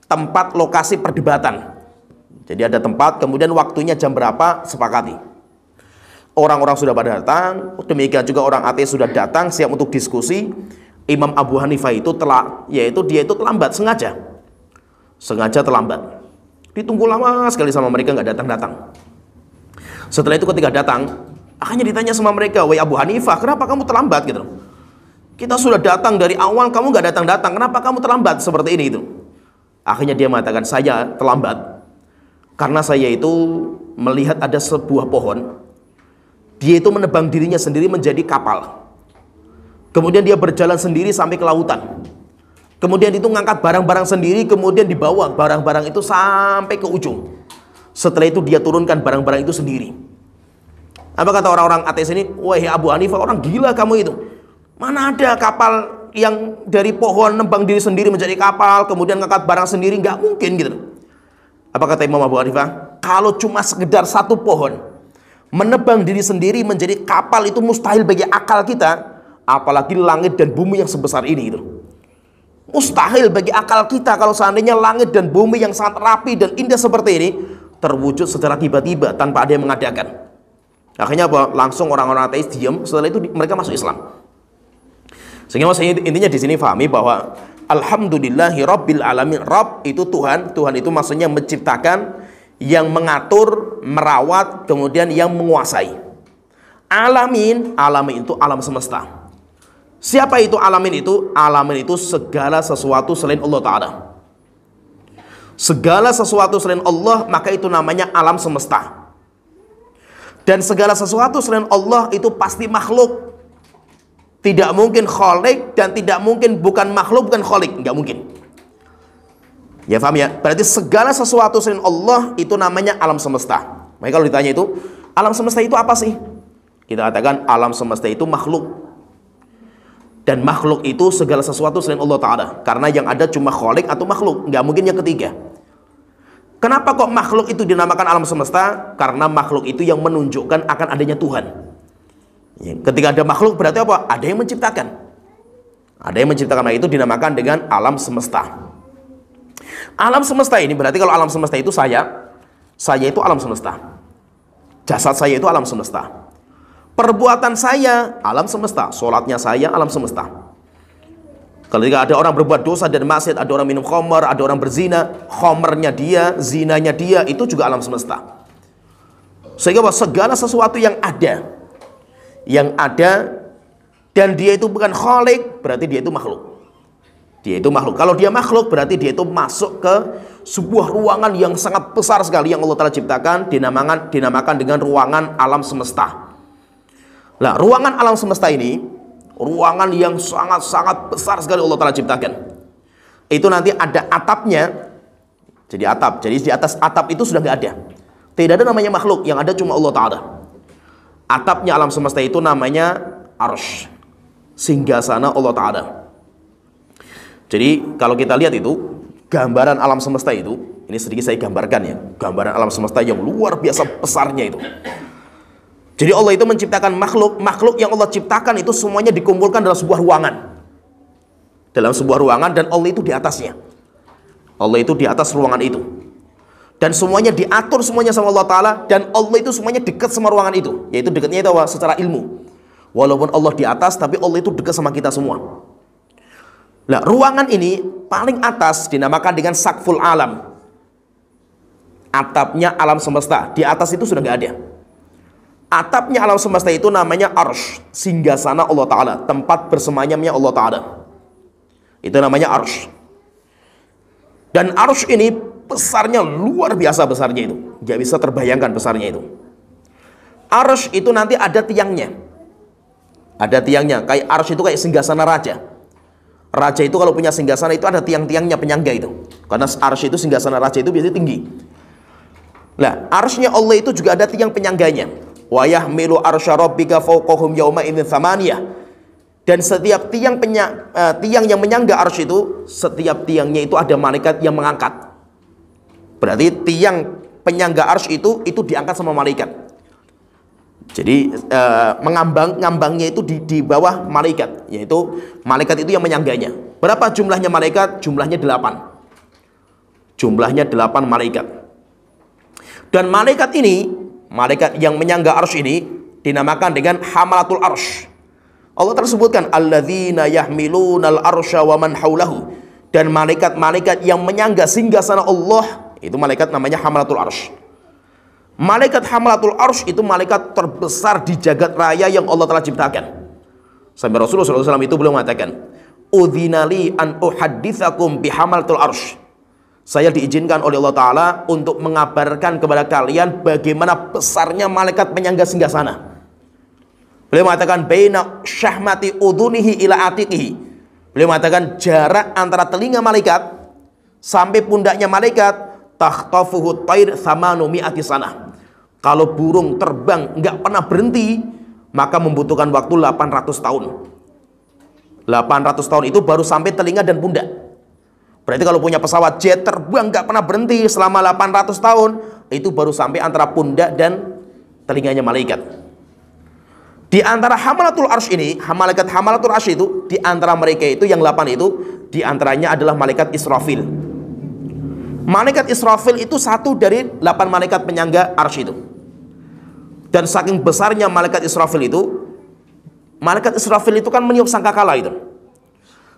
S2: tempat lokasi perdebatan. Jadi ada tempat, kemudian waktunya jam berapa, sepakati. Orang-orang sudah pada datang, demikian juga orang ateis sudah datang, siap untuk diskusi. Imam Abu Hanifah itu dia itu terlambat, sengaja terlambat. Ditunggu lama sekali sama mereka, nggak datang-datang. Setelah itu ketika datang, akhirnya ditanya sama mereka, "Wahai Abu Hanifah, kenapa kamu terlambat?" gitu. "Kita sudah datang dari awal, kamu nggak datang-datang. Kenapa kamu terlambat seperti ini itu?" Akhirnya dia mengatakan, "Saya terlambat karena saya itu melihat ada sebuah pohon. Dia itu menebang dirinya sendiri menjadi kapal. Kemudian dia berjalan sendiri sampai ke lautan. Kemudian itu ngangkat barang-barang sendiri, kemudian dibawa barang-barang itu sampai ke ujung. Setelah itu dia turunkan barang-barang itu sendiri." Apa kata orang-orang ateis ini? "Wahai Abu Hanifah, orang gila kamu itu. Mana ada kapal yang dari pohon nembang diri sendiri menjadi kapal, kemudian ngangkat barang sendiri, nggak mungkin gitu." Apa kata Imam Abu Hanifah? Kalau cuma sekedar satu pohon menebang diri sendiri menjadi kapal itu mustahil bagi akal kita, apalagi langit dan bumi yang sebesar ini gitu. Mustahil bagi akal kita kalau seandainya langit dan bumi yang sangat rapi dan indah seperti ini terwujud secara tiba-tiba tanpa ada yang mengadakan. Akhirnya apa? Langsung orang-orang ateis diam. Setelah itu mereka masuk Islam. Sehingga maksudnya intinya di sini fahami bahwa alhamdulillahi rabbil alamin. Rabb itu Tuhan, Tuhan itu maksudnya menciptakan, yang mengatur, merawat, kemudian yang menguasai. Alamin, alamin itu alam semesta. Siapa itu alamin itu? Alamin itu segala sesuatu selain Allah Ta'ala. Segala sesuatu selain Allah, maka itu namanya alam semesta. Dan segala sesuatu selain Allah itu pasti makhluk. Tidak mungkin kholik dan tidak mungkin bukan makhluk, bukan kholik, nggak mungkin. Ya paham ya? Berarti segala sesuatu selain Allah itu namanya alam semesta. Maka kalau ditanya itu, alam semesta itu apa sih? Kita katakan alam semesta itu makhluk. Dan makhluk itu segala sesuatu selain Allah Ta'ala. Karena yang ada cuma kholik atau makhluk, nggak mungkin yang ketiga. Kenapa kok makhluk itu dinamakan alam semesta? Karena makhluk itu yang menunjukkan akan adanya Tuhan. Ketika ada makhluk berarti apa? Ada yang menciptakan. Ada yang menciptakan, nah itu dinamakan dengan alam semesta. Alam semesta ini berarti kalau alam semesta itu saya itu alam semesta. Jasad saya itu alam semesta. Perbuatan saya alam semesta. Sholatnya saya alam semesta. Ketika ada orang berbuat dosa dan maksiat, ada orang minum khamar, ada orang berzina, khamarnya dia, zinanya dia, itu juga alam semesta. Sehingga segala sesuatu yang ada dan dia itu bukan khalik, berarti dia itu makhluk. Dia itu makhluk. Kalau dia makhluk berarti dia itu masuk ke sebuah ruangan yang sangat besar sekali yang Allah Ta'ala ciptakan, dinamakan dengan ruangan alam semesta. Nah, ruangan alam semesta ini ruangan yang sangat-sangat besar sekali Allah Ta'ala ciptakan. Itu nanti ada atapnya. Jadi atap. Jadi di atas atap itu sudah nggak ada. Tidak ada namanya makhluk, yang ada cuma Allah Ta'ala. Atapnya alam semesta itu namanya Arsy, singgasana Allah Ta'ala. Jadi kalau kita lihat itu gambaran alam semesta itu, ini sedikit saya gambarkan ya, gambaran alam semesta yang luar biasa besarnya itu. Jadi Allah itu menciptakan makhluk yang Allah ciptakan itu semuanya dikumpulkan dalam sebuah ruangan. Dalam sebuah ruangan, dan Allah itu di atasnya. Allah itu di atas ruangan itu. Dan semuanya diatur semuanya sama Allah Ta'ala. Dan Allah itu semuanya dekat sama ruangan itu. Yaitu dekatnya itu apa? Secara ilmu. Walaupun Allah di atas, tapi Allah itu dekat sama kita semua. Nah, ruangan ini paling atas dinamakan dengan sakful alam. Atapnya alam semesta. Di atas itu sudah nggak ada. Atapnya alam semesta itu namanya arsh, singgasana Allah Ta'ala, tempat bersemayamnya Allah Ta'ala. Itu namanya arsh. Dan arsh ini besarnya luar biasa besarnya itu. Nggak bisa terbayangkan besarnya itu. Arsh itu nanti ada tiangnya. Ada tiangnya. Kayak arsh itu kayak singgasana raja. Raja itu kalau punya singgasana itu ada tiang-tiangnya penyangga itu. Karena arsh itu singgasana raja itu biasanya tinggi. Nah, arshnya Allah itu juga ada tiang penyangganya. Wa yahmilu arsya rabbika fawqahum yawma idzin tsamaniyah. Dan setiap tiang yang menyangga arsy itu, setiap tiangnya itu ada malaikat yang mengangkat. Berarti tiang penyangga arsy itu diangkat sama malaikat. Jadi ngambangnya itu di bawah malaikat, yaitu malaikat itu yang menyangganya. Berapa jumlahnya malaikat? Jumlahnya 8. Jumlahnya 8 malaikat. Dan malaikat ini, malaikat yang menyangga arsy ini dinamakan dengan hamalatul arsy. Allah tersebutkan alladzina yahmilunal arsya wa man haulahu. Dan malaikat-malaikat yang menyangga singgasana Allah, itu malaikat namanya hamalatul arsy. Malaikat hamalatul arsy itu malaikat terbesar di jagat raya yang Allah telah ciptakan. Sampai Rasulullah SAW itu beliau mengatakan, udzinali an uhadditsakum bihamalatul arsy. Saya diizinkan oleh Allah Ta'ala untuk mengabarkan kepada kalian bagaimana besarnya malaikat penyangga singgasana. Beliau mengatakan baina syahmati udhunihi ila atiqihi. Beliau mengatakan jarak antara telinga malaikat sampai pundaknya malaikat takhtafuhu tayr thamanu mi'ati sanah. Kalau burung terbang enggak pernah berhenti, maka membutuhkan waktu 800 tahun. 800 tahun itu baru sampai telinga dan pundak. Berarti kalau punya pesawat jet terbang nggak pernah berhenti selama 800 tahun, itu baru sampai antara pundak dan telinganya malaikat. Di antara hamalatul arsy ini, malaikat hamalatul arsy itu, di antara mereka itu yang 8 itu, di antaranya adalah malaikat Israfil. Malaikat Israfil itu satu dari 8 malaikat penyangga arsy itu. Dan saking besarnya malaikat Israfil itu kan meniup sangkakala itu.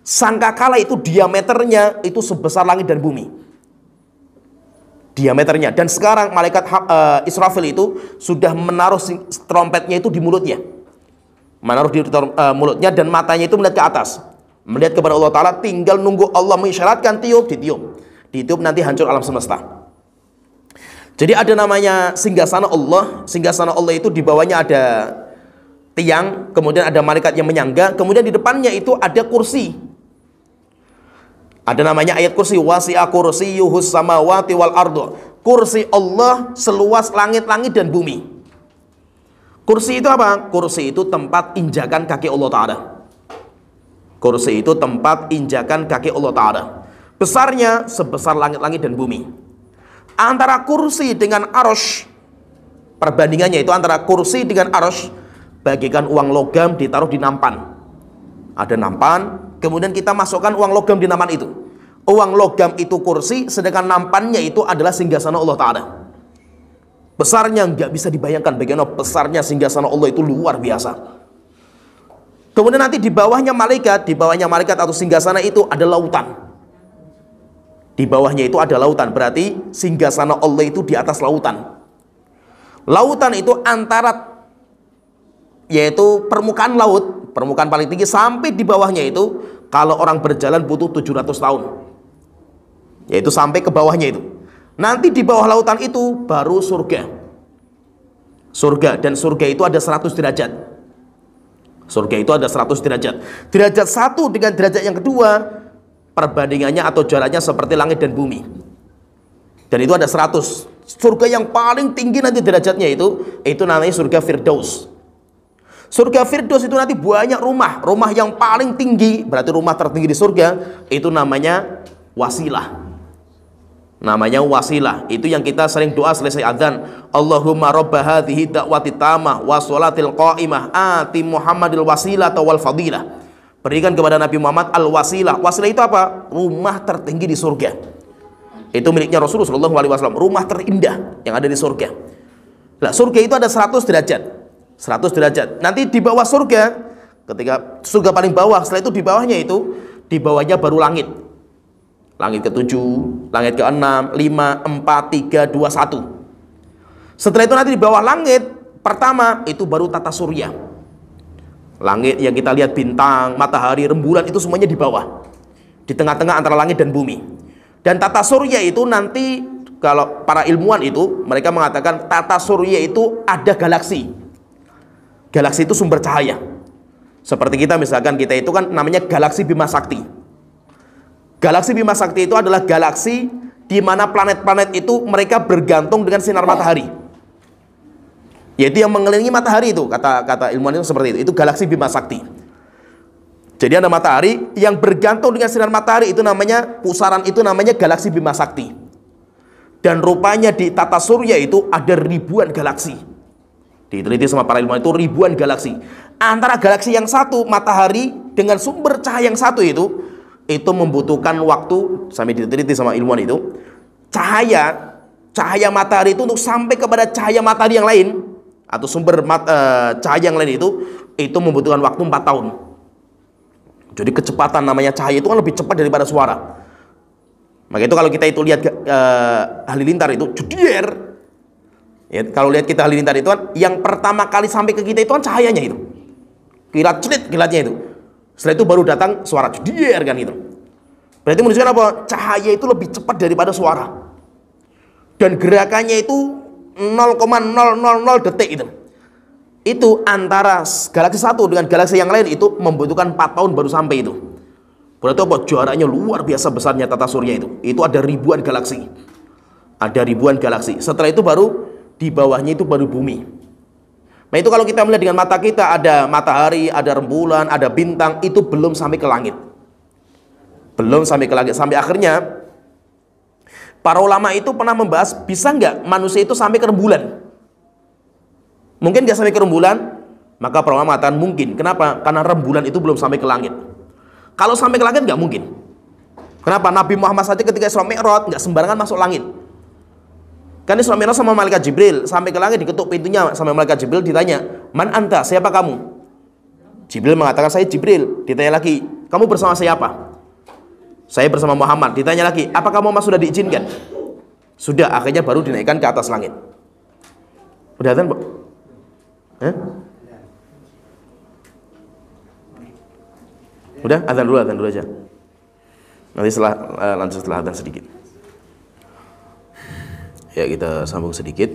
S2: Sangkakala itu diameternya itu sebesar langit dan bumi. Diameternya. Dan sekarang malaikat Israfil itu sudah menaruh trompetnya itu di mulutnya. Menaruh di mulutnya dan matanya itu melihat ke atas. Melihat kepada Allah Ta'ala, tinggal nunggu Allah mengisyaratkan tiup, ditiup. Ditiup nanti hancur alam semesta. Jadi ada namanya singgasana Allah. Singgasana Allah itu di bawahnya ada tiang, kemudian ada malaikat yang menyangga, kemudian di depannya itu ada kursi. Ada namanya ayat kursi, wasi'a kursiyyuhus samawati wal ardu. Kursi Allah seluas langit-langit dan bumi. Kursi itu apa? Kursi itu tempat injakan kaki Allah Ta'ala. Kursi itu tempat injakan kaki Allah Ta'ala. Besarnya sebesar langit-langit dan bumi. Antara kursi dengan arsy, perbandingannya itu antara kursi dengan arsy, bagikan uang logam ditaruh di nampan. Ada nampan, kemudian kita masukkan uang logam di nampan itu. Uang logam itu kursi, sedangkan nampannya itu adalah singgasana Allah Ta'ala. Besarnya nggak bisa dibayangkan bagaimana besarnya singgasana Allah itu luar biasa. Kemudian nanti di bawahnya malaikat atau singgasana itu ada lautan. Di bawahnya itu ada lautan, berarti singgasana Allah itu di atas lautan. Lautan itu antara, yaitu permukaan laut, permukaan paling tinggi sampai di bawahnya itu, kalau orang berjalan butuh 700 tahun. Yaitu sampai ke bawahnya itu. Nanti di bawah lautan itu baru surga. Surga, dan surga itu ada 100 derajat. Surga itu ada 100 derajat. Derajat satu dengan derajat yang kedua, perbandingannya atau jaraknya seperti langit dan bumi. Dan itu ada 100. Surga yang paling tinggi nanti derajatnya itu namanya surga Firdaus. Surga Firdaus itu nanti banyak rumah. Rumah yang paling tinggi, berarti rumah tertinggi di surga, itu namanya wasilah. Namanya wasilah. Itu yang kita sering doa selesai azan. Allahumma rabba hadhihi da'wati tamah wa sholatil qa'imah ati Muhammadil wasilah wal fadilah. Berikan kepada Nabi Muhammad al-wasilah. Wasilah itu apa? Rumah tertinggi di surga. Itu miliknya Rasulullah SAW, rumah terindah yang ada di surga. Nah, surga itu ada 100 derajat. 100 derajat. Nanti di bawah surga, ketika surga paling bawah, setelah itu di bawahnya itu, di bawahnya baru langit. Langit ke-7, langit ke-6, 5, 4, 3, 2, 1. Setelah itu nanti di bawah langit pertama itu baru tata surya. Langit yang kita lihat bintang, matahari, rembulan itu semuanya di bawah. Di tengah-tengah antara langit dan bumi. Dan tata surya itu nanti kalau para ilmuwan itu mereka mengatakan tata surya itu ada galaksi. Galaksi itu sumber cahaya. Seperti kita misalkan kita itu kan namanya galaksi Bima Sakti. Galaksi Bima Sakti itu adalah galaksi di mana planet-planet itu mereka bergantung dengan sinar matahari. Yaitu yang mengelilingi matahari itu, kata ilmuwan itu seperti itu. Itu galaksi Bima Sakti. Jadi ada matahari yang bergantung dengan sinar matahari, itu namanya pusaran, itu namanya galaksi Bima Sakti. Dan rupanya di tata surya itu ada ribuan galaksi. Diteliti sama para ilmuwan itu ribuan galaksi. Antara galaksi yang satu, matahari, dengan sumber cahaya yang satu itu membutuhkan waktu, sampai diteliti sama ilmuwan itu, cahaya matahari itu untuk sampai kepada cahaya matahari yang lain, atau sumber cahaya yang lain itu membutuhkan waktu 4 tahun. Jadi kecepatan namanya cahaya itu kan lebih cepat daripada suara. Maka itu kalau kita itu lihat halilintar itu jedier. Ya, kalau lihat kita halilintar itu kan yang pertama kali sampai ke kita itu kan cahayanya itu. Kilatnya itu. Setelah itu baru datang suara jedier kan itu. Berarti menunjukkan apa? Cahaya itu lebih cepat daripada suara. Dan gerakannya itu 0,000 detik itu. Itu antara galaksi satu dengan galaksi yang lain itu membutuhkan 4 tahun baru sampai itu. Berarti apa? Jaraknya luar biasa besarnya tata surya itu. Itu ada ribuan galaksi. Ada ribuan galaksi. Setelah itu baru di bawahnya itu baru bumi. Nah itu kalau kita melihat dengan mata kita, ada matahari, ada rembulan, ada bintang, itu belum sampai ke langit. Belum sampai ke langit. Sampai akhirnya para ulama itu pernah membahas, bisa nggak manusia itu sampai ke rembulan? Mungkin nggak sampai ke rembulan? Maka para ulama mengatakan mungkin. Kenapa? Karena rembulan itu belum sampai ke langit. Kalau sampai ke langit nggak mungkin. Kenapa? Nabi Muhammad saja ketika Isra Mi'raj nggak sembarangan masuk langit. Kan Isra Mi'raj sama malaikat Jibril, sampai ke langit diketuk pintunya sama malaikat Jibril, ditanya, "Man anta? Siapa kamu?" Jibril mengatakan, "Saya Jibril." Ditanya lagi, "Kamu bersama siapa?" "Saya bersama Muhammad." Ditanya lagi, "Apakah Muhammad sudah diizinkan?" Sudah, akhirnya baru dinaikkan ke atas langit. Udah kan, Pak? Udah, azan dulu aja. Nanti lanjut setelah azan sedikit. Ya, kita sambung sedikit.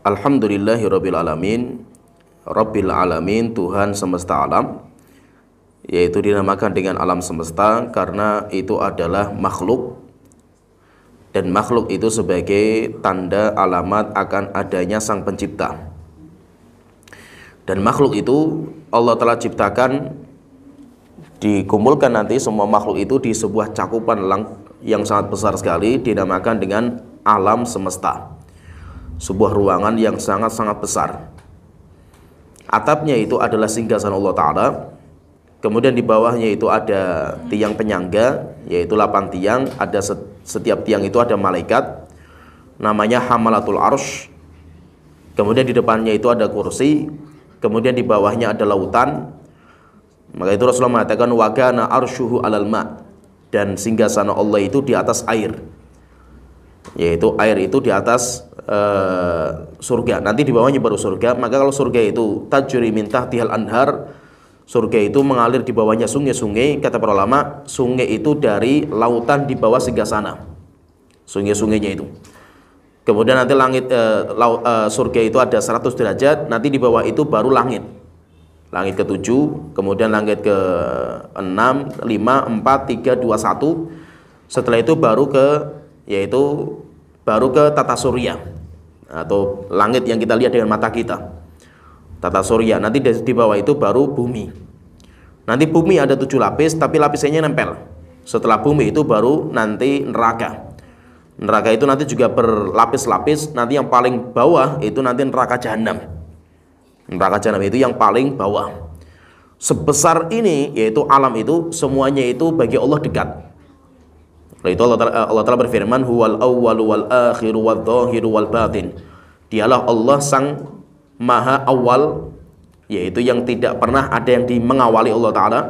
S2: Alhamdulillahirabbil alamin, Rabbil alamin, Tuhan semesta alam. Yaitu dinamakan dengan alam semesta karena itu adalah makhluk. Dan makhluk itu sebagai tanda alamat akan adanya Sang Pencipta. Dan makhluk itu Allah telah ciptakan, dikumpulkan nanti semua makhluk itu di sebuah cakupan yang sangat besar sekali, dinamakan dengan alam semesta. Sebuah ruangan yang sangat-sangat besar. Atapnya itu adalah singgasana Allah Ta'ala. Kemudian di bawahnya itu ada tiang penyangga, yaitu 8 tiang. Ada setiap tiang itu ada malaikat, namanya Hamalatul Arsh. Kemudian di depannya itu ada kursi. Kemudian di bawahnya ada lautan. Maka itu Rasulullah mengatakan wa kana arsyuhu alal ma', dan singgasana Allah itu di atas air. Yaitu air itu di atas surga. Nanti di bawahnya baru surga. Maka kalau surga itu tajri min tahtihal anhar, surga itu mengalir di bawahnya sungai-sungai. Kata para ulama, sungai itu dari lautan di bawah singgasana, sungai-sungainya itu. Kemudian nanti surga itu ada 100 derajat. Nanti di bawah itu baru langit. Langit ke-7, kemudian langit ke-6, 5, 4, 3, 2, 1. Setelah itu baru ke tata surya, atau langit yang kita lihat dengan mata kita. Tata surya. Nanti di bawah itu baru bumi. Nanti bumi ada 7 lapis, tapi lapisnya nempel. Setelah bumi itu baru nanti neraka. Neraka itu nanti juga berlapis-lapis. Nanti yang paling bawah itu nanti neraka jahanam. Neraka jahanam itu yang paling bawah. sebesar ini, yaitu alam itu, semuanya itu bagi Allah dekat. Itu Allah Ta'ala berfirman, huwal awwalu wal akhiru wal dhahiru wal batin. Dialah Allah sang maha awal, yaitu yang tidak pernah ada yang mengawali Allah Ta'ala.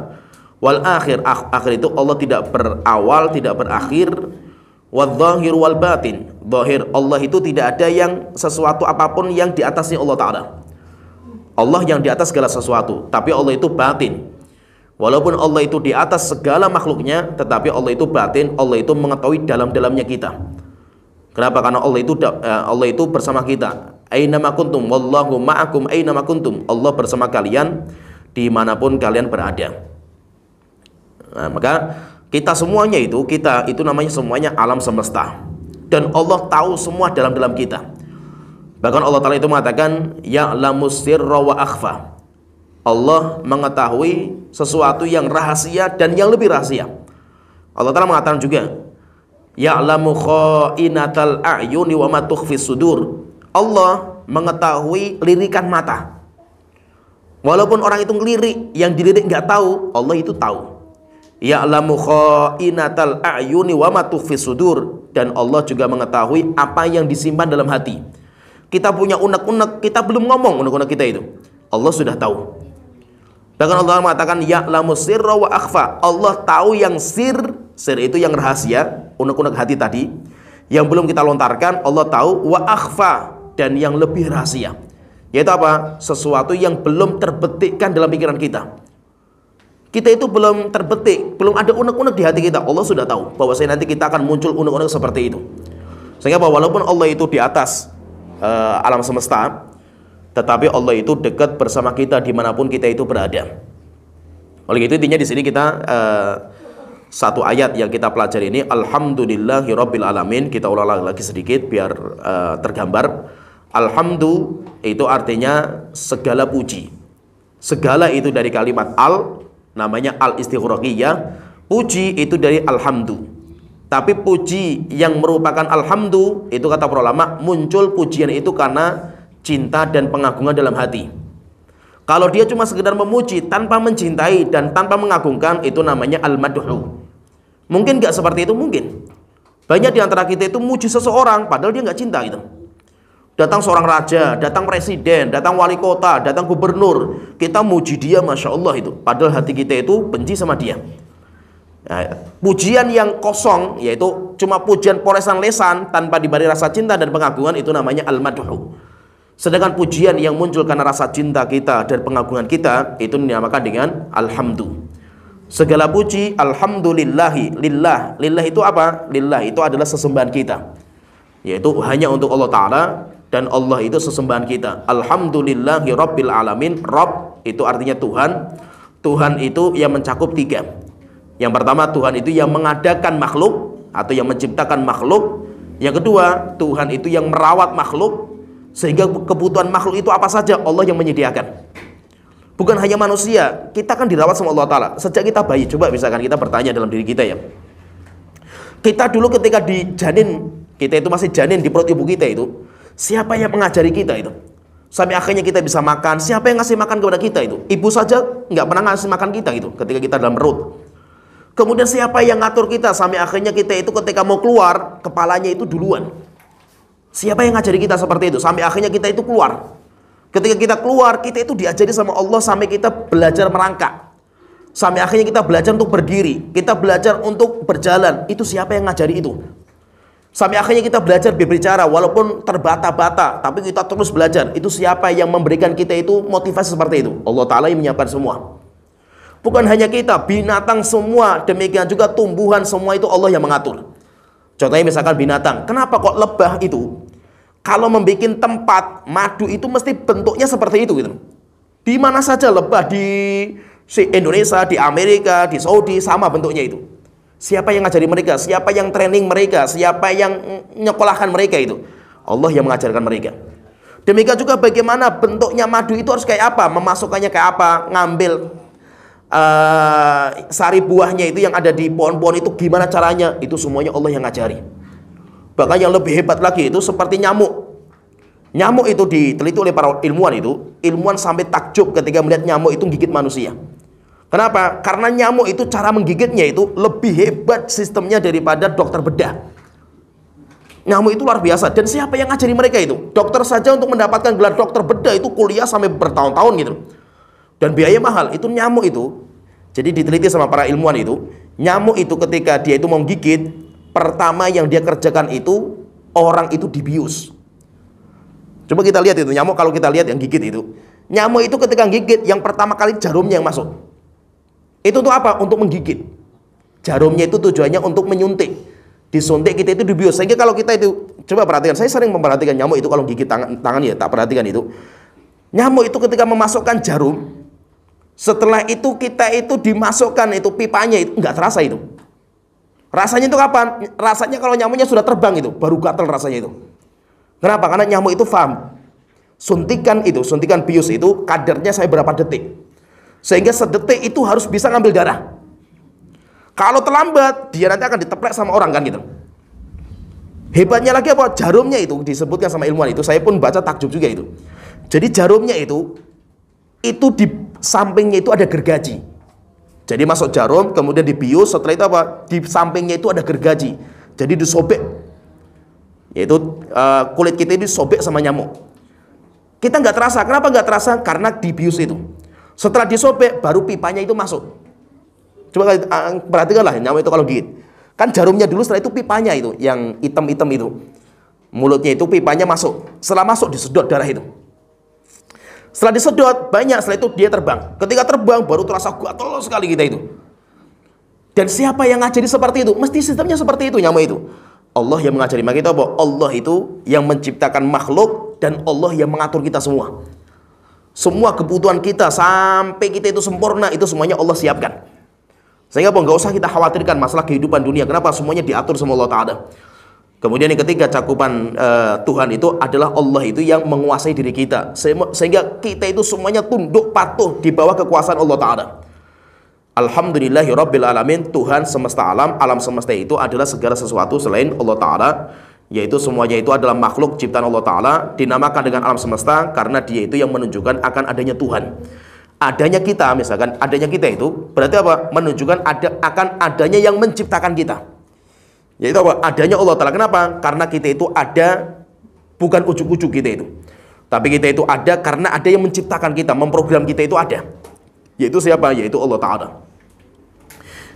S2: Wal akhir, akhir itu Allah tidak berawal, tidak berakhir. Wal dhahiru wal batin. Dhahir, Allah itu tidak ada yang sesuatu apapun yang di atasnya Allah Ta'ala. Allah yang di atas segala sesuatu, tapi Allah itu batin. Walaupun Allah itu di atas segala makhluknya, tetapi Allah itu batin. Allah itu mengetahui dalam-dalamnya kita. Kenapa? Karena Allah itu bersama kita. Ainama kuntum wallahu ma'akum ainama kuntum. Allah bersama kalian dimanapun kalian berada. Nah, maka kita semuanya itu namanya semuanya alam semesta. Dan Allah tahu semua dalam-dalam kita. Bahkan Allah Ta'ala itu mengatakan ya'lamu sirra wa akhfa. Allah mengetahui sesuatu yang rahasia dan yang lebih rahasia. Allah Ta'ala mengatakan juga ya'lamu kha'inatal a'yuni wa ma tukhfis sudur. Allah mengetahui lirikan mata. Walaupun orang itu ngelirik, yang dilirik nggak tahu, Allah itu tahu. Ya'lamu kha'inatal a'yuni wa ma tukhfis sudur. Dan Allah juga mengetahui apa yang disimpan dalam hati. Kita punya unek-unek, kita belum ngomong unek-unek kita itu, Allah sudah tahu. Bahkan Allah mengatakan ya'lamu sirra wa akhfa. Allah tahu yang sir itu yang rahasia, unek-unek hati tadi, yang belum kita lontarkan, Allah tahu. Wa akhfa, dan yang lebih rahasia, yaitu apa? Sesuatu yang belum terbetikkan dalam pikiran kita. Kita itu belum terbetik, belum ada unek-unek di hati kita, Allah sudah tahu bahwasanya nanti kita akan muncul unek-unek seperti itu. Sehingga walaupun Allah itu di atas alam semesta, tetapi Allah itu dekat bersama kita dimanapun kita itu berada. Oleh itu intinya di sini kita satu ayat yang kita pelajari ini, alhamdulillahirabbil alamin. Kita ulang lagi sedikit biar tergambar. Alhamdu itu artinya segala puji. Segala itu dari kalimat al, namanya al istighraqiyah. Puji itu dari alhamdu. Tapi puji yang merupakan alhamdu, itu kata para ulama, muncul pujian itu karena cinta dan pengagungan dalam hati. Kalau dia cuma sekedar memuji tanpa mencintai dan tanpa mengagungkan, itu namanya al-madhu. Mungkin nggak seperti itu, mungkin. Banyak di antara kita itu muji seseorang padahal dia nggak cinta itu. Datang seorang raja, datang presiden, datang wali kota, datang gubernur, kita muji dia, masya Allah itu. Padahal hati kita itu benci sama dia. Nah, pujian yang kosong, yaitu cuma pujian poresan lesan tanpa diberi rasa cinta dan pengagungan, itu namanya al-madhu. Sedangkan pujian yang muncul karena rasa cinta kita dan pengagungan kita, itu dinamakan dengan alhamdu. Segala puji, alhamdulillahi, lillah. Lillah itu apa? Lillah itu adalah sesembahan kita, yaitu hanya untuk Allah Ta'ala, dan Allah itu sesembahan kita. Alhamdulillahi rabbil alamin. Rabb itu artinya Tuhan. Tuhan itu yang mencakup tiga. Yang pertama, Tuhan itu yang mengadakan makhluk atau yang menciptakan makhluk. Yang kedua, Tuhan itu yang merawat makhluk, sehingga kebutuhan makhluk itu apa saja Allah yang menyediakan. Bukan hanya manusia, kita kan dirawat sama Allah Ta'ala sejak kita bayi. Coba misalkan kita bertanya dalam diri kita ya, kita dulu ketika di janin, kita itu masih janin di perut ibu kita itu, siapa yang mengajari kita itu? Sampai akhirnya kita bisa makan, siapa yang ngasih makan kepada kita itu? Ibu saja nggak pernah ngasih makan kita itu ketika kita dalam perut. Kemudian siapa yang ngatur kita sampai akhirnya kita itu ketika mau keluar, kepalanya itu duluan. Siapa yang ngajari kita seperti itu sampai akhirnya kita itu keluar? Ketika kita keluar, kita itu diajari sama Allah sampai kita belajar merangkak. Sampai akhirnya kita belajar untuk berdiri, kita belajar untuk berjalan. Itu siapa yang ngajari itu? Sampai akhirnya kita belajar berbicara walaupun terbata-bata, tapi kita terus belajar. Itu siapa yang memberikan kita itu motivasi seperti itu? Allah Ta'ala yang menyiapkan semua. Bukan hanya kita, binatang semua, demikian juga tumbuhan semua itu Allah yang mengatur. Contohnya misalkan binatang, kenapa kok lebah itu kalau membuat tempat madu itu mesti bentuknya seperti itu gitu. Di mana saja lebah, di Indonesia, di Amerika, di Saudi, sama bentuknya itu. Siapa yang ngajari mereka? Siapa yang training mereka? Siapa yang nyekolahkan mereka itu? Allah yang mengajarkan mereka. Demikian juga bagaimana bentuknya madu itu harus kayak apa, memasukkannya kayak apa, ngambil sari buahnya itu yang ada di pohon-pohon itu gimana caranya, itu semuanya Allah yang ngajari. Bahkan yang lebih hebat lagi itu seperti nyamuk. Nyamuk itu diteliti oleh para ilmuwan itu, ilmuwan sampai takjub ketika melihat nyamuk itu gigit manusia. Kenapa? Karena nyamuk itu cara menggigitnya itu lebih hebat sistemnya daripada dokter bedah. Nyamuk itu luar biasa. Dan siapa yang ngajari mereka itu? Dokter saja untuk mendapatkan gelar dokter bedah itu kuliah sampai bertahun-tahun gitu. Dan biaya mahal. Itu nyamuk itu. Jadi diteliti sama para ilmuwan itu. Nyamuk itu ketika dia itu mau gigit, pertama yang dia kerjakan itu orang itu dibius. Coba kita lihat itu nyamuk, kalau kita lihat yang gigit itu. Nyamuk itu ketika gigit yang pertama kali jarumnya yang masuk. Itu untuk apa? Untuk menggigit. Jarumnya itu tujuannya untuk menyuntik. Disuntik kita itu dibius. Sehingga kalau kita itu, coba perhatikan, saya sering memperhatikan nyamuk itu kalau gigit tangan ya, tak perhatikan itu. Nyamuk itu ketika memasukkan jarum, setelah itu kita itu dimasukkan itu pipanya itu nggak terasa itu. Rasanya itu kapan? Rasanya kalau nyamuknya sudah terbang itu, baru gatal rasanya itu. Kenapa? Karena nyamuk itu paham. Suntikan bius itu kadarnya saya berapa detik. Sehingga sedetik itu harus bisa ngambil darah. Kalau terlambat, dia nanti akan diteplek sama orang kan gitu. Hebatnya lagi apa? Jarumnya itu disebutkan sama ilmuwan itu. Saya pun baca takjub juga itu. Jadi jarumnya itu di sampingnya itu ada gergaji. Jadi masuk jarum, kemudian dibius. Setelah itu apa? Di sampingnya itu ada gergaji. Jadi disobek. Yaitu kulit kita ini disobek sama nyamuk. Kita nggak terasa. Kenapa nggak terasa? Karena dibius itu. Setelah disobek, baru pipanya itu masuk. Coba perhatikanlah nyamuk itu kalau gigit. Kan jarumnya dulu, setelah itu pipanya itu yang hitam-hitam itu. Mulutnya itu pipanya masuk. Setelah masuk disedot darah itu. Setelah disedot banyak, setelah itu dia terbang. Ketika terbang baru terasa gatal sekali kita itu. Dan siapa yang ngajari seperti itu? Mesti sistemnya seperti itu nyamuk itu. Allah yang mengajari. Maka itu apa? Allah itu yang menciptakan makhluk dan Allah yang mengatur kita semua. Semua kebutuhan kita sampai kita itu sempurna itu semuanya Allah siapkan. Sehingga nggak usah kita khawatirkan masalah kehidupan dunia. Kenapa? Semuanya diatur sama Allah Ta'ala. Kemudian yang ketiga, cakupan Tuhan itu adalah Allah itu yang menguasai diri kita. Sehingga kita itu semuanya tunduk patuh di bawah kekuasaan Allah Ta'ala. Alhamdulillahi Rabbil Alamin. Tuhan semesta alam, alam semesta itu adalah segala sesuatu selain Allah Ta'ala. Yaitu semuanya itu adalah makhluk ciptaan Allah Ta'ala. Dinamakan dengan alam semesta karena dia itu yang menunjukkan akan adanya Tuhan. Adanya kita, misalkan adanya kita itu berarti apa? Menunjukkan akan adanya yang menciptakan kita. Yaitu apa? Adanya Allah Ta'ala. Kenapa? Karena kita itu ada, bukan ujuk-ujuk kita itu. Tapi kita itu ada karena ada yang menciptakan kita, memprogram kita itu ada. Yaitu siapa? Yaitu Allah Ta'ala.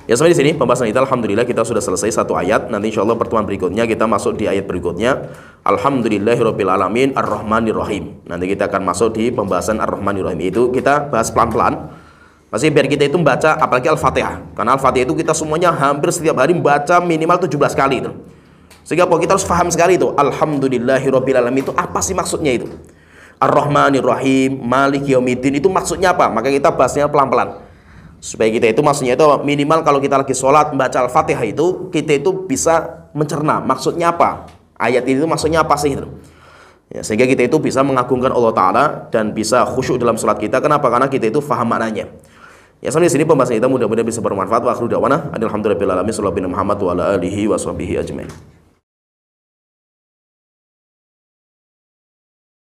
S2: Ya, sampai di sini pembahasan kita. Alhamdulillah kita sudah selesai satu ayat. Nanti insya Allah pertemuan berikutnya kita masuk di ayat berikutnya. Alhamdulillahirabbil alamin arrahmanir rahim. Nanti kita akan masuk di pembahasan arrahmanir rahim. Itu kita bahas pelan-pelan. Masih biar kita itu membaca apalagi Al-Fatihah. Karena Al-Fatihah itu kita semuanya hampir setiap hari membaca minimal 17 kali itu. Sehingga kita harus paham sekali itu. Alhamdulillahirabbil alamin itu apa sih maksudnya itu? Ar-Rahmanir Rahim, Maliki Yaumiddin itu maksudnya apa? Maka kita bahasnya pelan-pelan. Supaya kita itu maksudnya itu minimal kalau kita lagi sholat membaca Al-Fatihah itu kita itu bisa mencerna maksudnya apa, ayat itu maksudnya apa sih itu ya, sehingga kita itu bisa mengagungkan Allah Ta'ala dan bisa khusyuk dalam sholat kita. Kenapa? Karena kita itu faham maknanya. Ya, sampai di sini pembahasan kita mudah-mudahan bisa bermanfaat. Wa akhiru da'wana alhamdulillahirabbil alamin. Sallallahu alaihi Muhammad wa ala alihi wa sahbihi ajmain.